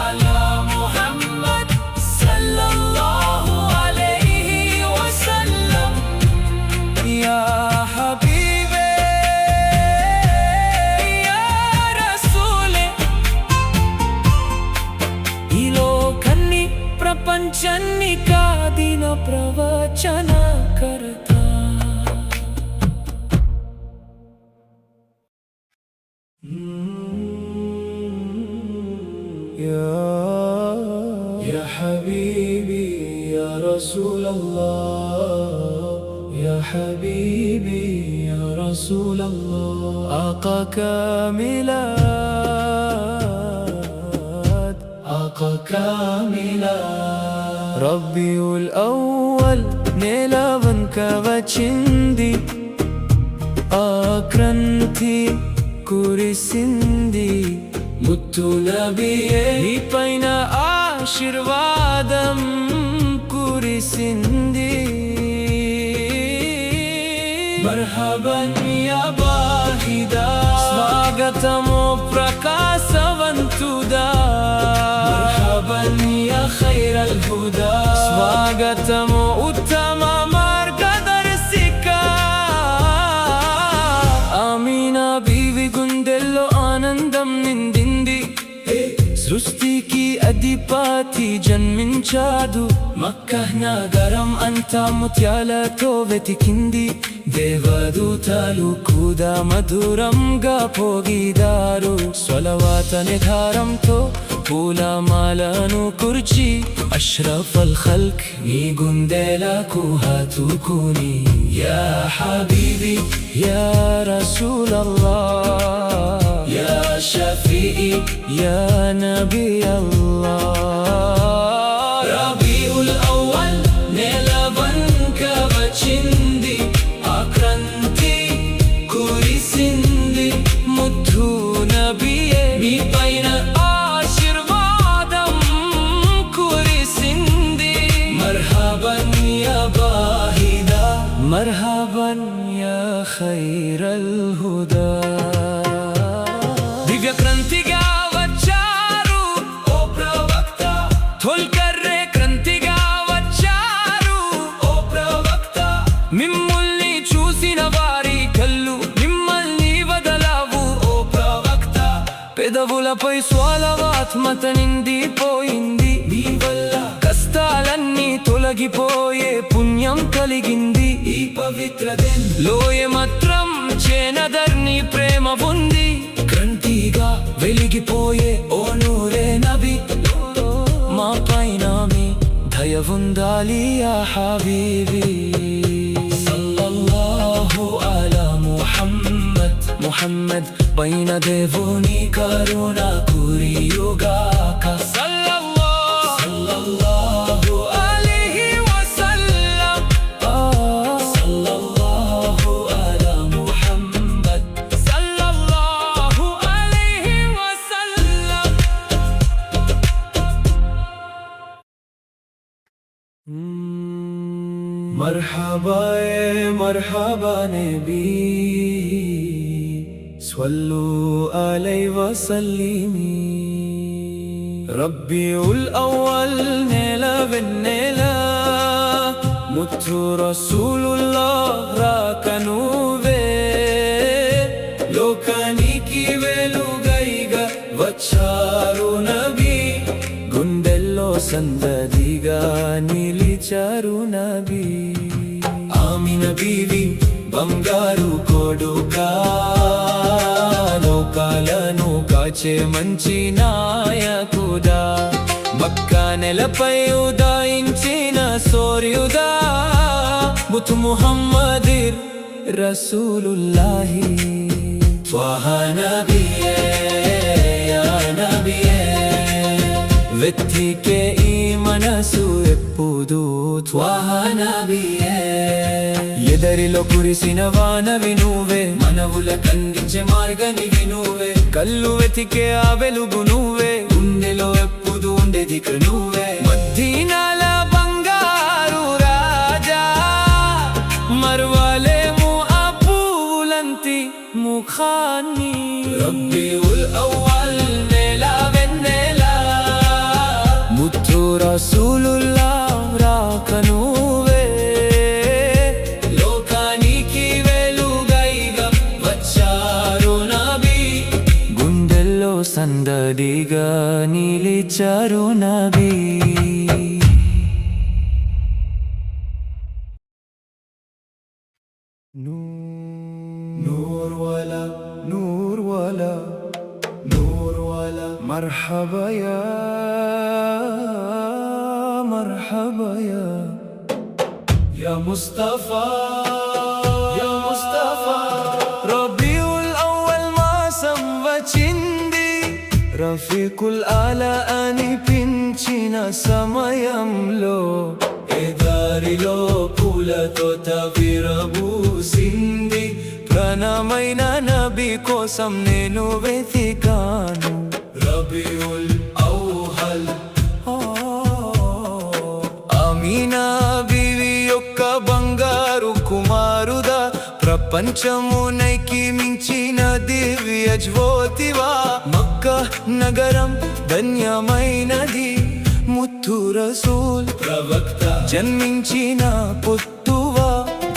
అలా ముహమ్మద్ సల్లల్లాహు అలైహి వసల్లం యా హబీబే యా రసూలే ఈ లోకాన్ని ప్రపంచాన్ని కాదిన ప్రవచనకర్త يا حبيبي يا رسول الله يا حبيبي يا رسول الله آقا كاملات آقا كاملات ربي الأول نيلون كوچندي ఆక్రంతి కురిసింది ముత్తు నబియే నీ పైన ఆశీర్వాదం కురిసింది మర్హబన్ యా బాహిదా స్వాగతము ప్రకాశవంతుదా మర్హబన్ యా ఖైరల్ హుదా స్వాగతము ఉత్తమ మార్గదర్శికా ఆమీనా బీవి గుండెల్లో ఆనందం నిండింది సృష్టికి అధిపతి జన్మించాడు మక్కా నగరం అంతా ముత్యాలతో వెతికింది దేవదూతలు కూడా మధురంగా పోగిదారు స్వలవాత నిధారంతో పూలమాలను కుర్చి అష్రఫల్ ఖల్క్ నీ గుండెలకు హత్తుకుని యా హబీబీ యా రసూలల్లాహ్ యా షఫీఈ యా నబీ అల్లాహ్ రబీఉల్ అవ్వల్ నెలవంక వచ్చింది ఆక్రంతి కురిసింది ముత్తు నబియే మీ పైన ఆశీర్వాదం కురిసింది మర్హబన్ యా బాహిదా మర్హబన్ యా ఖైరల్ హుదా దివ్య క్రాంతిగా వచ్చారు ఓ ప్రవక్త తొల్కర్రే క్రాంతిగా వచ్చారు ఓ ప్రవక్త మిమ్మల్ని చూసిన వారి కళ్ళు మిమ్మల్ని వదలవు ఓ ప్రవక్త పెదవులపై స్వలవాత్మత నిండిపోయింది మీ వల్ల కష్టాలన్నీ తొలగిపోయే పుణ్యం కలిగింది ఈ పవిత్ర లోయ మాత్రం చేనదర్ని ప్రేమ ఉంది క్రాంతిగా వెలిగిపోయే ఓ నూరే నబి మా పైన మీ దయ ఉండాలి యా హబీబీ సల్లల్లాహు అలా ముహమ్మద్ ముహమ్మద్ పైన దేవుని కరుణ కురియుగాక సల్లల్లాహు అలైహి వసల్లం సల్లల్లాహు అలా ముహమ్మద్ సల్లల్లాహు అలైహి వసల్లం మర్హబా మర్హబా నబీ స్వల్లు అలైహి వసల్లిమి రబ్బీఉల్ అవ్వల్ నెల వెన్నెల ముత్తు రసూలుల్లాహ్ రాకనువే లోకానికి వెలుగైగా వచ్చారు నబీ గుండెల్లో సందడిగా నిలిచారు నబీ ఆమినా బీవి బంగారు కొడుకా లోకాలను కాచే మంచి నాయకుడా మక్కా నెలపై ఉదయించిన సూర్యుడా ముత్తు ముహమ్మద్ రసూలుల్లాహి త్వాహ నబియే యా నబియే వెతికే ఈ మనసు ఎప్పుడు త్వాహ నబియే ఎదరిలో కురిసిన వానవి నువ్వే మనవులకందించే మార్గానివి నువ్వే కళ్ళు వెతికే ఆ వెలుగు నువ్వే గుండెలో ఎప్పుడు ఉండేది నువ్వే మదీనాల బంగారు రాజా మరువలేము ఆ పూలంతి ముఖాన్ని రబీఉల్ అవ్వల్ నెల వెన్నెల ముత్తు రసూలుల్లాహ్ రాక నువ్వే లోకానికి వెలుగైగా వచ్చారు నబీ గుండెల్లో సందడిగా నిలిచారు నబీ نور ولا نور ولا نور ولا مرحبا يا مرحبا يا مصطفى يا مصطفى ربيع الأول ما సంవచింది రఫీకుల్ ఆలా అని పించిన సమయంలో దారిలో పూలతో విరబూసింది ప్రాణమైన నబీ కోసం నేను వెతికాను రబీఉల్ అవ్వల్ ఆమీనా బీవి యొక్క బంగారు కుమారుదా ప్రపంచమునైకి మించిన దివ్య జ్యోతివా మక్కా నగరం ధన్యమైనది ముత్తు రసూల్ ప్రవక్త జన్మించిన పుత్తువా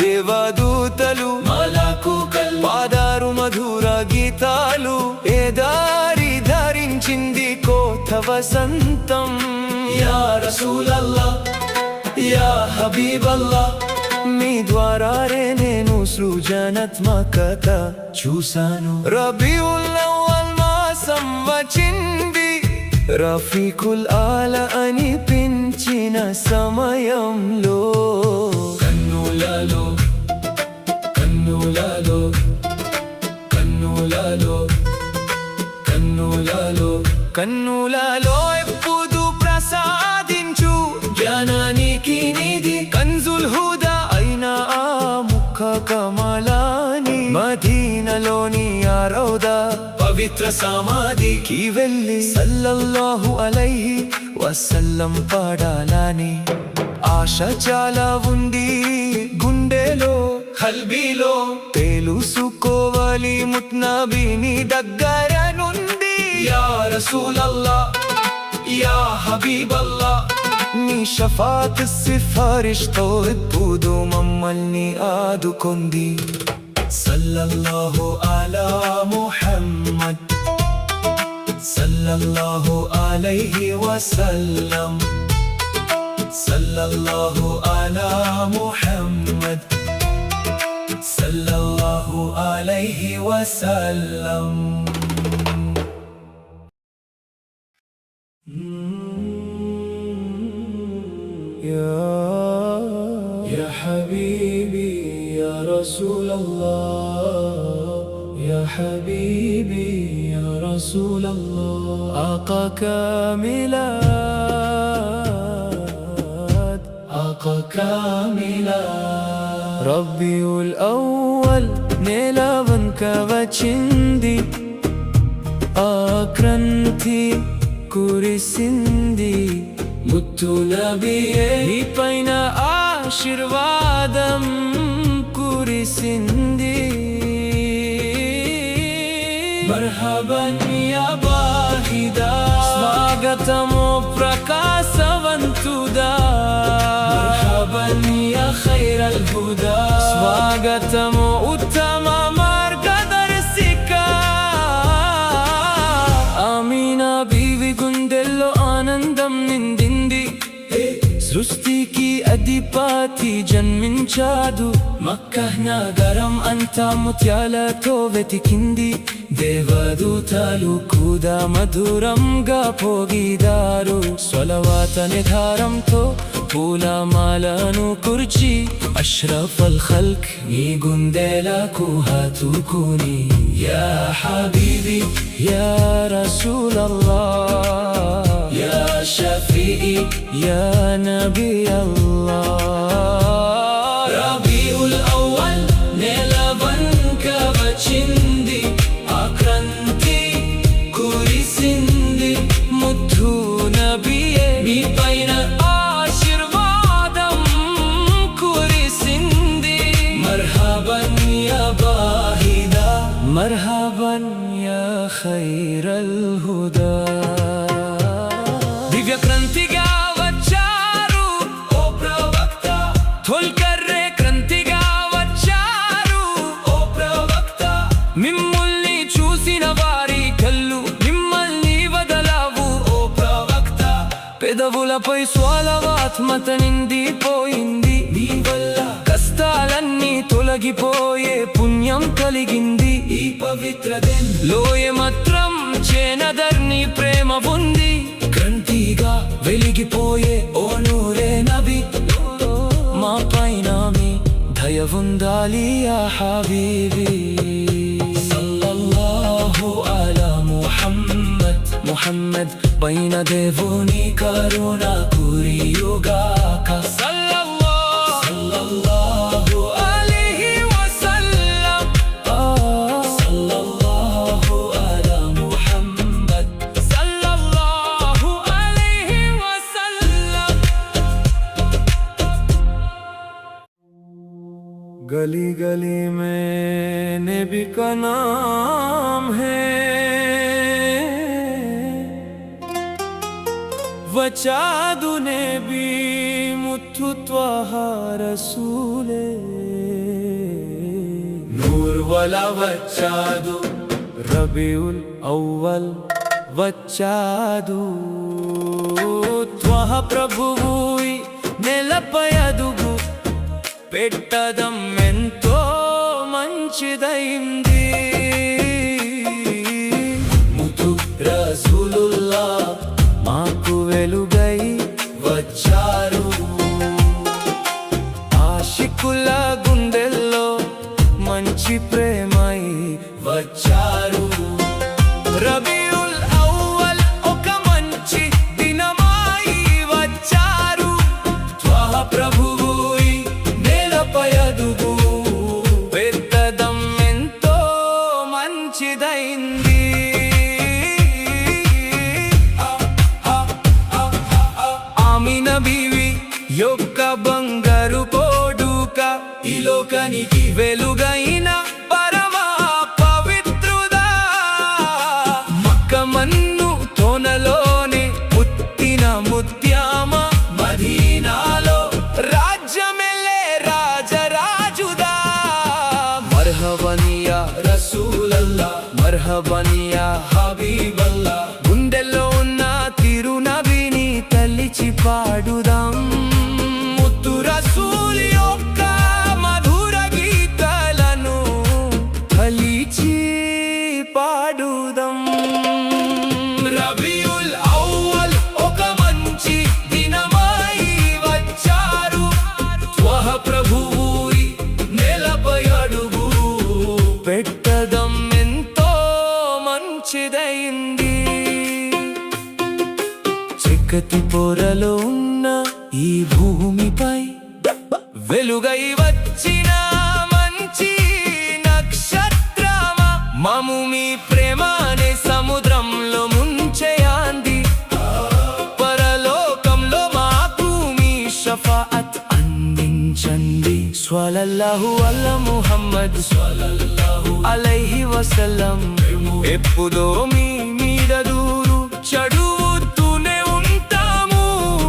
దేవదూతలు మలకుకల్ పాదారు మధుర గీతాలు ఏ దారి ధరించింది కోత వసంతం యా రసూలల్లాహ్ యా హబీబల్లాహ్ మీ ద్వారానే నేను సృజనాత్మకత చూశాను రబీఉల్ అవ్వల్ మాసం వచ్చింది రఫీకుల్ ఆలా అని పించిన సమయంలో కన్నులలో కన్నులలో కన్నులలో కన్నులలో కన్నులలో ఎప్పుడు ప్రసాదించు జ్ఞానానికి నిధి కంజుల్ హుదా అయినా ఆ ముఖ కమలాని మదీనాలోని ఆ రౌదా పవిత్ర సమాధికి వెళ్ళి సల్లల్లాహు అలైహి వసల్లం పాడాలని ఆశ చాలా ఉంది గుండెలో కల్బీలో తెలుసుకోవాలి ముత్నబీని దగ్గర నుండి యా రసూలల్లాహ్ యా హబీబల్లాహ్ నీ షఫాత్ సిఫారిష్తో ఎప్పుడు మమ్మల్ని ఆదుకొంది సల్లల్లాహు అలా ముహమ్మద్ సల్లల్లాహు అలైహి వసల్లం సల్లల్లాహు అలా ముహమ్మద్ సల్లల్లాహు అలైహి వసల్లం يا حبيبي يا رسول الله يا حبيبي يا رسول الله آقا كاملات آقا كاملات ربيع الأول నీలవంక వచ్చింది ఆక్రంతి కురిసింది ముత్తు నబియే నీ పైన ఆశీర్వాదం కురిసింది మర్హబన్ యా బాహిదా స్వాగతము ప్రకాశవంతుదా మర్హబన్ యా ఖైరల్ హుదా స్వాగతము ఉత్తమ మార్గదర్శిక ఆమీనా బీవి గుండెల్లో ఆనందం నిండింది సృష్టికి అధిపతి జన్మించాడు మక్కా నగరం అంతా ముత్యాలతో వెతికింది దేవదూతలు కూడా మధురంగా పోగిదారు స్వలవాత నిధారంతో పూలమాలను కుర్చి అష్రఫల్ ఖల్క్ నీ గుండెలకు హత్తుకుని యా హబీబీ యా రసూలల్లాహ్ యా షఫీఈ యా నబీ అల్లాహ్ రబీఉల్ అవ్వల్ నెలవంక వచ్చింది ఆక్రాంతి కురిసింది ముద్దు నబియే మీ పైన ఆశీర్వాదం కురిసింది మర్హబన్ యా బాహిదా మర్హబన్ యా ఖైరల్ హుదా దివ్య క్రాంతిగా వచ్చారు ఓ ప్రవక్త తొల్కర్రే క్రాంతిగా వచ్చారు ఓ ప్రవక్త మిమ్మల్ని చూసిన వారి కళ్ళు మిమ్మల్ని వదలవు ఓ ప్రవక్త పెదవులపై స్వలవాత్మత నిండిపోయింది నీ వల్ల కష్టాలన్నీ తొలగిపోయే పుణ్యం కలిగింది ఈ పవిత్ర లోయ మాత్రం చేనదర్ని ప్రేమ ఉంది క్రాంతిగా వెలిగిపోయే ఓ నూరే నబి మా పైన మీ దయ ఉండాలి యా హబీబీ సల్లల్లాహు అలా ముహమ్మద్ ముహమ్మద్ పైన దేవుని కరుణ కురియుగాక సల్లల్లాహు అలైహి వసల్లం సల్లల్లాహు అలా ముహమ్మద్ సల్లల్లాహు అలైహి వసల్లం गली गली में नबी का नाम है वचादु नबी मुथु त्वाहा रसूले नूर वाला वचादु रबीउल अव्वल वचादु त्वाहा ప్రభువుయి నెలపై అదుగు పెట్టదం ఎంతో మంచిదైంది ముతు రసూలుల్లాహ్ మాకు వెలుగై వచ్చారు ఆశికుల గుండెల్లో మంచి ప్రేమై వచ్చారు రబీఉల్ అవ్వల్ ఒక మంచి దినమై వచ్చారు త్వాహ ప్రభువుయి నేలపై అదుగు పెట్టదం ఎంతో మంచిదైంది ఆమినా బీవి యొక్క బంగారు పోడుక ఈ లోకానికి వెలుగైన పరమ పవిత్రుదా మక్కమన్ను తోనలోనే పుట్టిన ముత్యామ మదీనాలో రాజ్యమెల్లే రాజరాజుదా మర్హబన్ యా రసూలల్లాహ్ మర్హబన్ యా హబీబల్లాహ్ గుండెల్లో ఉన్న తిరునబిని తలిచి పాడుదాం ముత్తు రసూల్ యొక్క మధుర గీతాలను తలిచి పాడుదాం రబీఉల్ అవ్వల్ ఒక మంచి దినమై వచ్చారు త్వాహ ప్రభువుయి నేలపై అడుగు పెట్టదం ఎంతో మంచిదైంది చీకటి పొరలో ఉన్న ఈ భూమిపై వెలుగై వచ్చిన మంచి నక్షత్రమా మము మీ ప్రేమ అనే సముద్రంలో ముంచేయాంది పరలోకంలో మాకు మీ షఫాఅత్ అందించండి స్వల్లల్లాహు అలా ముహమ్మద్ స్వల్లల్లాహు అలైహి వసల్లం ఎప్పుడో మీ మీద దూరు చదువుతూనే ఉంటాము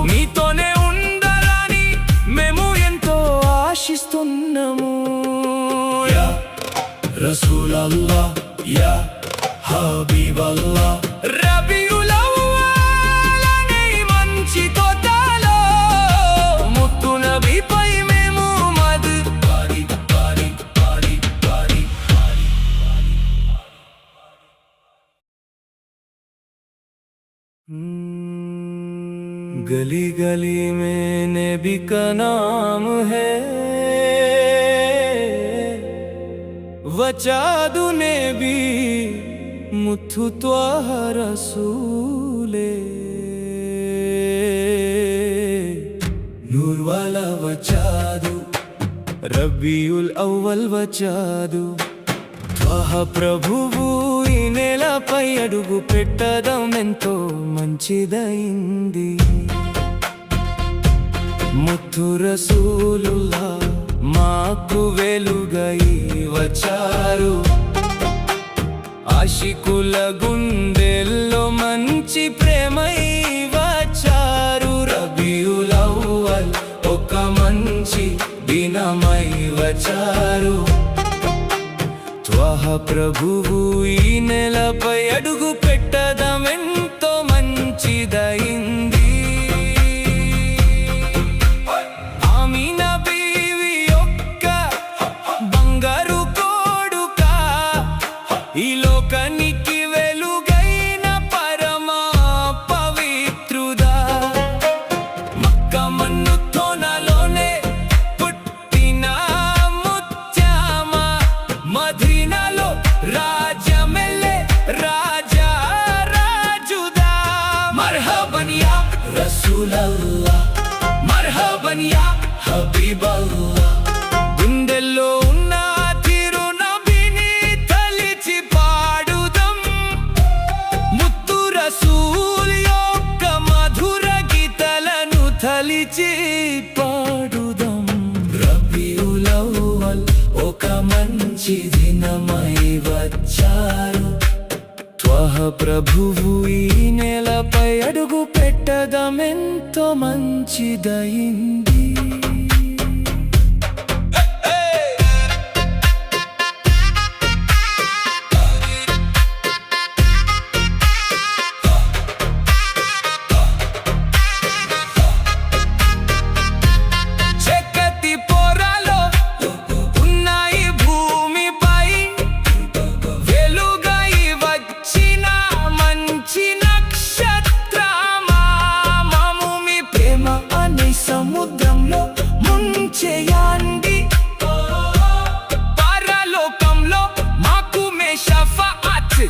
మీతోనే ఉండాలని మేము ఎంతో ఆశిస్తున్నాము యా రసూలల్లాహ్ యా హబీబల్లాహ్ రబీఉల్ అవ్వల్ అనే మంచి తోటలో ముత్తు నబీపై మేము మద్ పాడి పాడి పాడి పాడి పాడి गली गली में नबी का नाम है, वचादु नबी मुथु त्वाह रसूले। नूर वाला वचादु రబీయుల్ అవ్వల్ వచ్చాదు, త్వాహ ప్రభువు ఈ నేలపై అడుగు పెట్టడం ఎంతో మంచిదైంది. ముత్తు రసూలుల్లా మాకు వెలుగై వచ్చారు, ఆశికుల గుండెల్లో మంచి ప్రేమై వచ్చారు. రబీయుల్ అవ్వల్ ఒక మంచి దినమై వచ్చారు, త్వాహ ప్రభువు ఈ నేలపై అడుగు పెట్టడం ఎంతో మంచిదైంది. ఆమీనా బీవి యొక్క బంగారు కొడుక, ఈ లోకానికి వెలుగైన పరమ పవిత్రుడా. మక్కా మన్నుతోనలోనే పుట్టిన ముత్యామ, మదీనాలో రాజమెల్లె రాజా రాజుదా. మర్హబన్ యా రసూలల్లాహ్, మర్హబన్ యా హబీబల్లాహ్. గుండెల్లో ఉన్న తిరు నబిని తలిచి పాడుదాం, ముత్తు రసూల్ యొక్క మధుర గీతాలను తలిచి పాడుదాం. రబీయుల్ అవ్వల్ ఒక మంచి దినమై వచ్చారు, త్వాహ ప్రభువు ఈ నేలపై అడుగు పెట్టడం ఎంతో మంచిదైంది. చక్కటి పొరలో ఉన్నాయి భూమిపై, వెలుగై వచ్చిన మంచి నక్షత్రమా. మమ్ము మీ ప్రేమ అనే సముద్రంలో ముంచేయండి, పరలోకంలో మాకు మే షఫాఅత్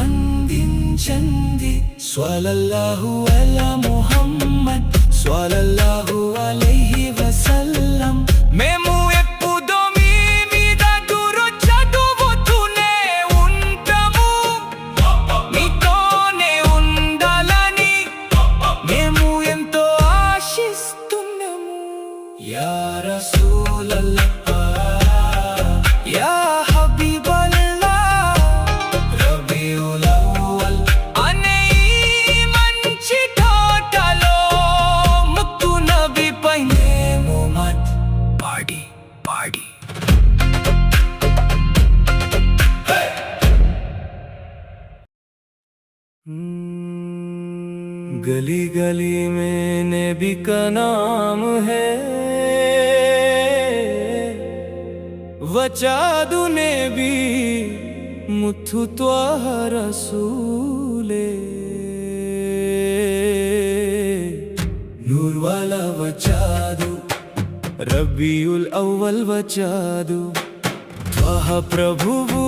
అందించండి. స్వల్లల్లాహు అలా ముహమ్మద్ స్వల్లల్లాహు అలైహి వసల్లం. మేము ఎప్పుడూ మీ మీద దురు చదువుతూనే ఉంటాము, మీతోనే ఉండాలని మేము ఎంతో ఆశిస్తున్నాము. యా రసూలల్లాహ్, యా హబీబల్లాహ్. రబీయుల్ అవ్వల్ అనే ఈ మంచి తోటలో ముత్తు నబిపై మేము మత్ పాడి పాడి. गली गली में नबी का नाम है, वचादु नबी मुथु त्वाह रसूले। नूर वाला वचादु రబీయుల్ అవ్వల్ వచ్చాదు, త్వాహ ప్రభువు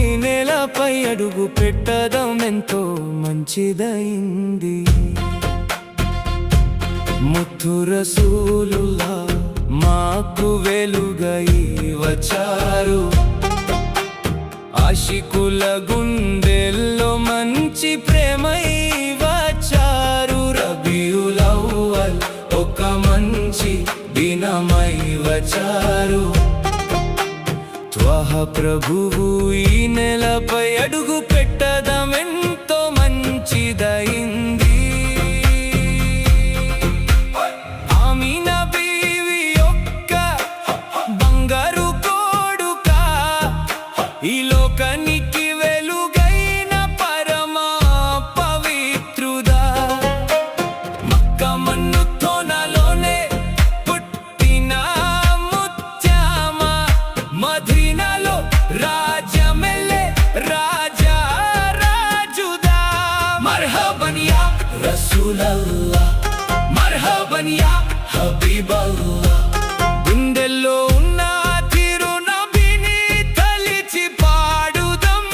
ఈ నేలపై అడుగు పెట్టడం ఎంతో మంచిదైంది. ముత్తు రసూలుల్లా మాకు వెలుగై వచ్చారు, ఆశికుల గుండెల్లో మంచి ప్రేమై వచ్చారు. రబీయుల్ అవ్వల్ ఒక మంచి దినమై వచ్చారు, త్వాహ ప్రభువు ఈ నేలపై అడుగు పెట్టడం ఎంతో మంచిదైంది. ఆమీనా బీవి యొక్క బంగారు కొడుక, ఈ లోకానికి వెలుగైన పరమ పవిత్రుడా. మక్కా మన్నుతోనలోనే పుట్టిన ముత్యామ, మదీనాలో రాజమెల్లె రాజా రాజుదా. మర్హబన్ యా రసూలల్లాహ్, మర్హబన్ యా హబీబల్లాహ్. గుండెల్లో ఉన్న తిరు నబిని తలిచి పాడుదం,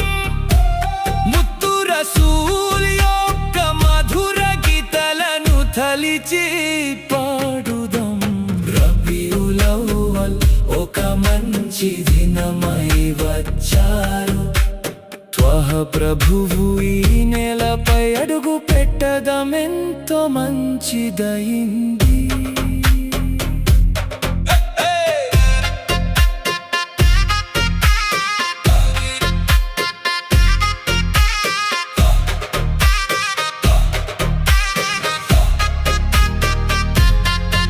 ముత్తు రసూల్ యొక్క మధుర గీతలను తలిచి పాడుదం. రబీఉల్ అవ్వల్ ఒక మంచి దినమై వచ్చారు. త్వహ ప్రభువు ఈ నేలపై అడుగు పెట్టదమెంతో మంచిదయింది.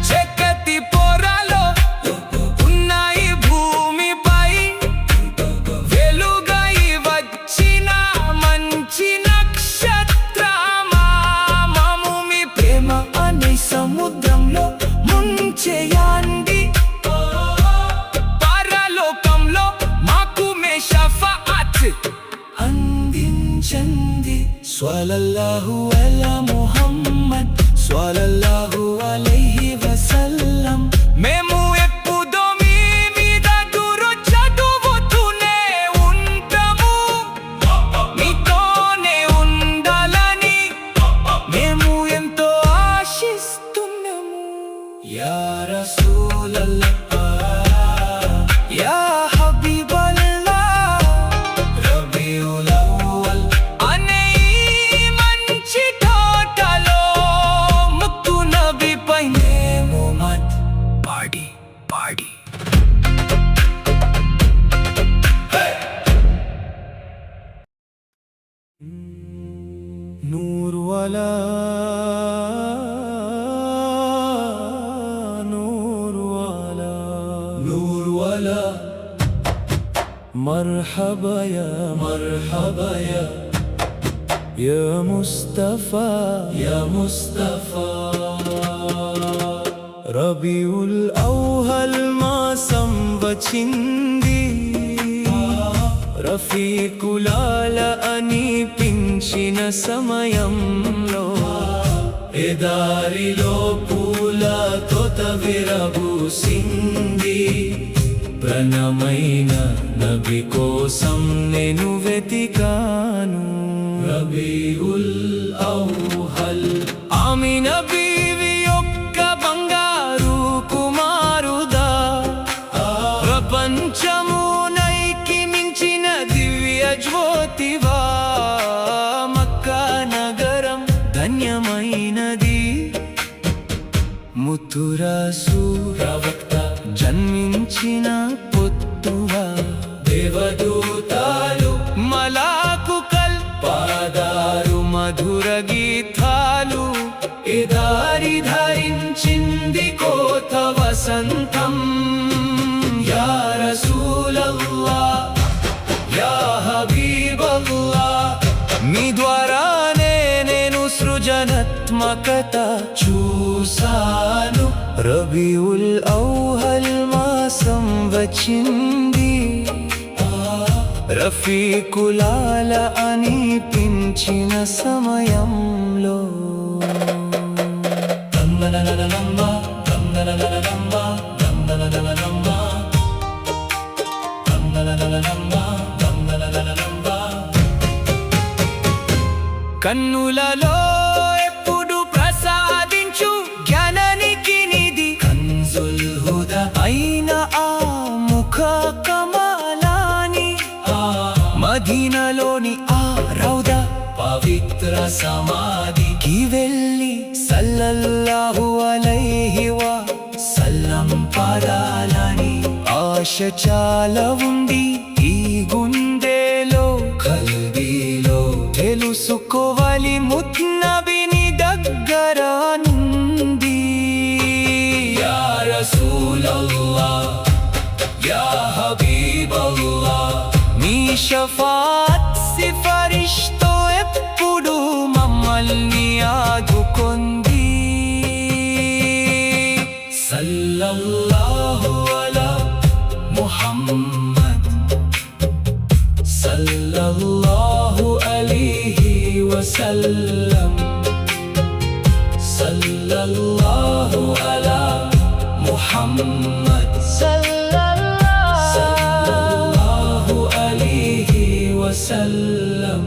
చక్కటి పొరలో ఉన్నాయి భూమిపై, వెలుగై వచ్చిన మంచి నక్షత్రమా, మమ్ము మీ ప్రేమ అనే సముద్రంలో ముంచేయండి. పరలోకంలో మాకు మే షఫాఅత్ అందించండి. స్వల్లల్లాహు అలా ముహమ్మద్ స్వల్లల్లాహు అలైహి వసల్లం. మేము ఎప్పుడూ మీ మీద దురు చదువుతూనే ఉంటాము, మీతోనే ఉండాలని మేము ఎంతో ఆశిస్తున్నాము. యా రసూలల్లాహ్ యా హబీబల్లాహ్. రబీఉల్ అవ్వల్ అనే ఈ మంచి తోటలో ముత్తు నబిపై మేము మత్ పాడి పాడి నూర్ వాలా నూర్ వాలా నూర్ వాలా మర్హబా యా ముస్తఫా యా ముస్తఫా. రబీఉల్ అవ్వల్ మాసం వచ్చింది, రఫీకులాల అనిపించిన సమయంలో ఎదారిలో పూల తోట విరబూసింది. ప్రణమైన నబి కోసం నేను వెతికాను. రబీఉల్ అవ్వల్ ఆమిన బీవి యొక్క బంగారు కుమారుదా, ప్రపంచమునైకి మించిన దివ్య జ్యోతివా. మక్కా నగరం ధన్యమైనది, ముత్తు రసూల్ ప్రవక్త జన్మించిన పొత్తువా. దేవదూతాలు మలాకుకల్ పాదారు మధుర గీతాలు, ఇదారి ధరించింది కోత వసంతం. యా రసూలల్లాహ్ యా హబీబల్లాహ్, మీ ద్వారానే నేను సృజనాత్మకత చూసాను. రబీఉల్ అవ్వల్ మాసం వచ్చింది, రఫీకులాల అనిపించిన సమయంలో. కన్నులలో ఎప్పుడు ప్రసాదించు జ్ఞానానికి నిధి, కన్జుల్ హుదా అయిన ఆ ముఖ కమలాని, మదీనాలోని ఆ రౌదా పవిత్ర సమాధికి వెళ్ళి సల్లల్లాహు అలైహి వసల్లం పాదాలని ఆశ చాలా ఉంది ఈ గుండెలో కల్బీలో. తెలుసుకోవాలి ముత్నబిని దగ్గర నుండి. యా రసూలల్లాహ్ యా హబీబల్లాహ్, మీ షఫాత్ సిఫారిష్తో ఎప్పుడు మమ్మల్ని ఆదుకొంది. సల్లల్లాహు అలా ముహమ్మద్ సల్లల్లాహు అలైహి వసల్లం. సల్లల్లాహు على محمد صلى الله عليه وسلم.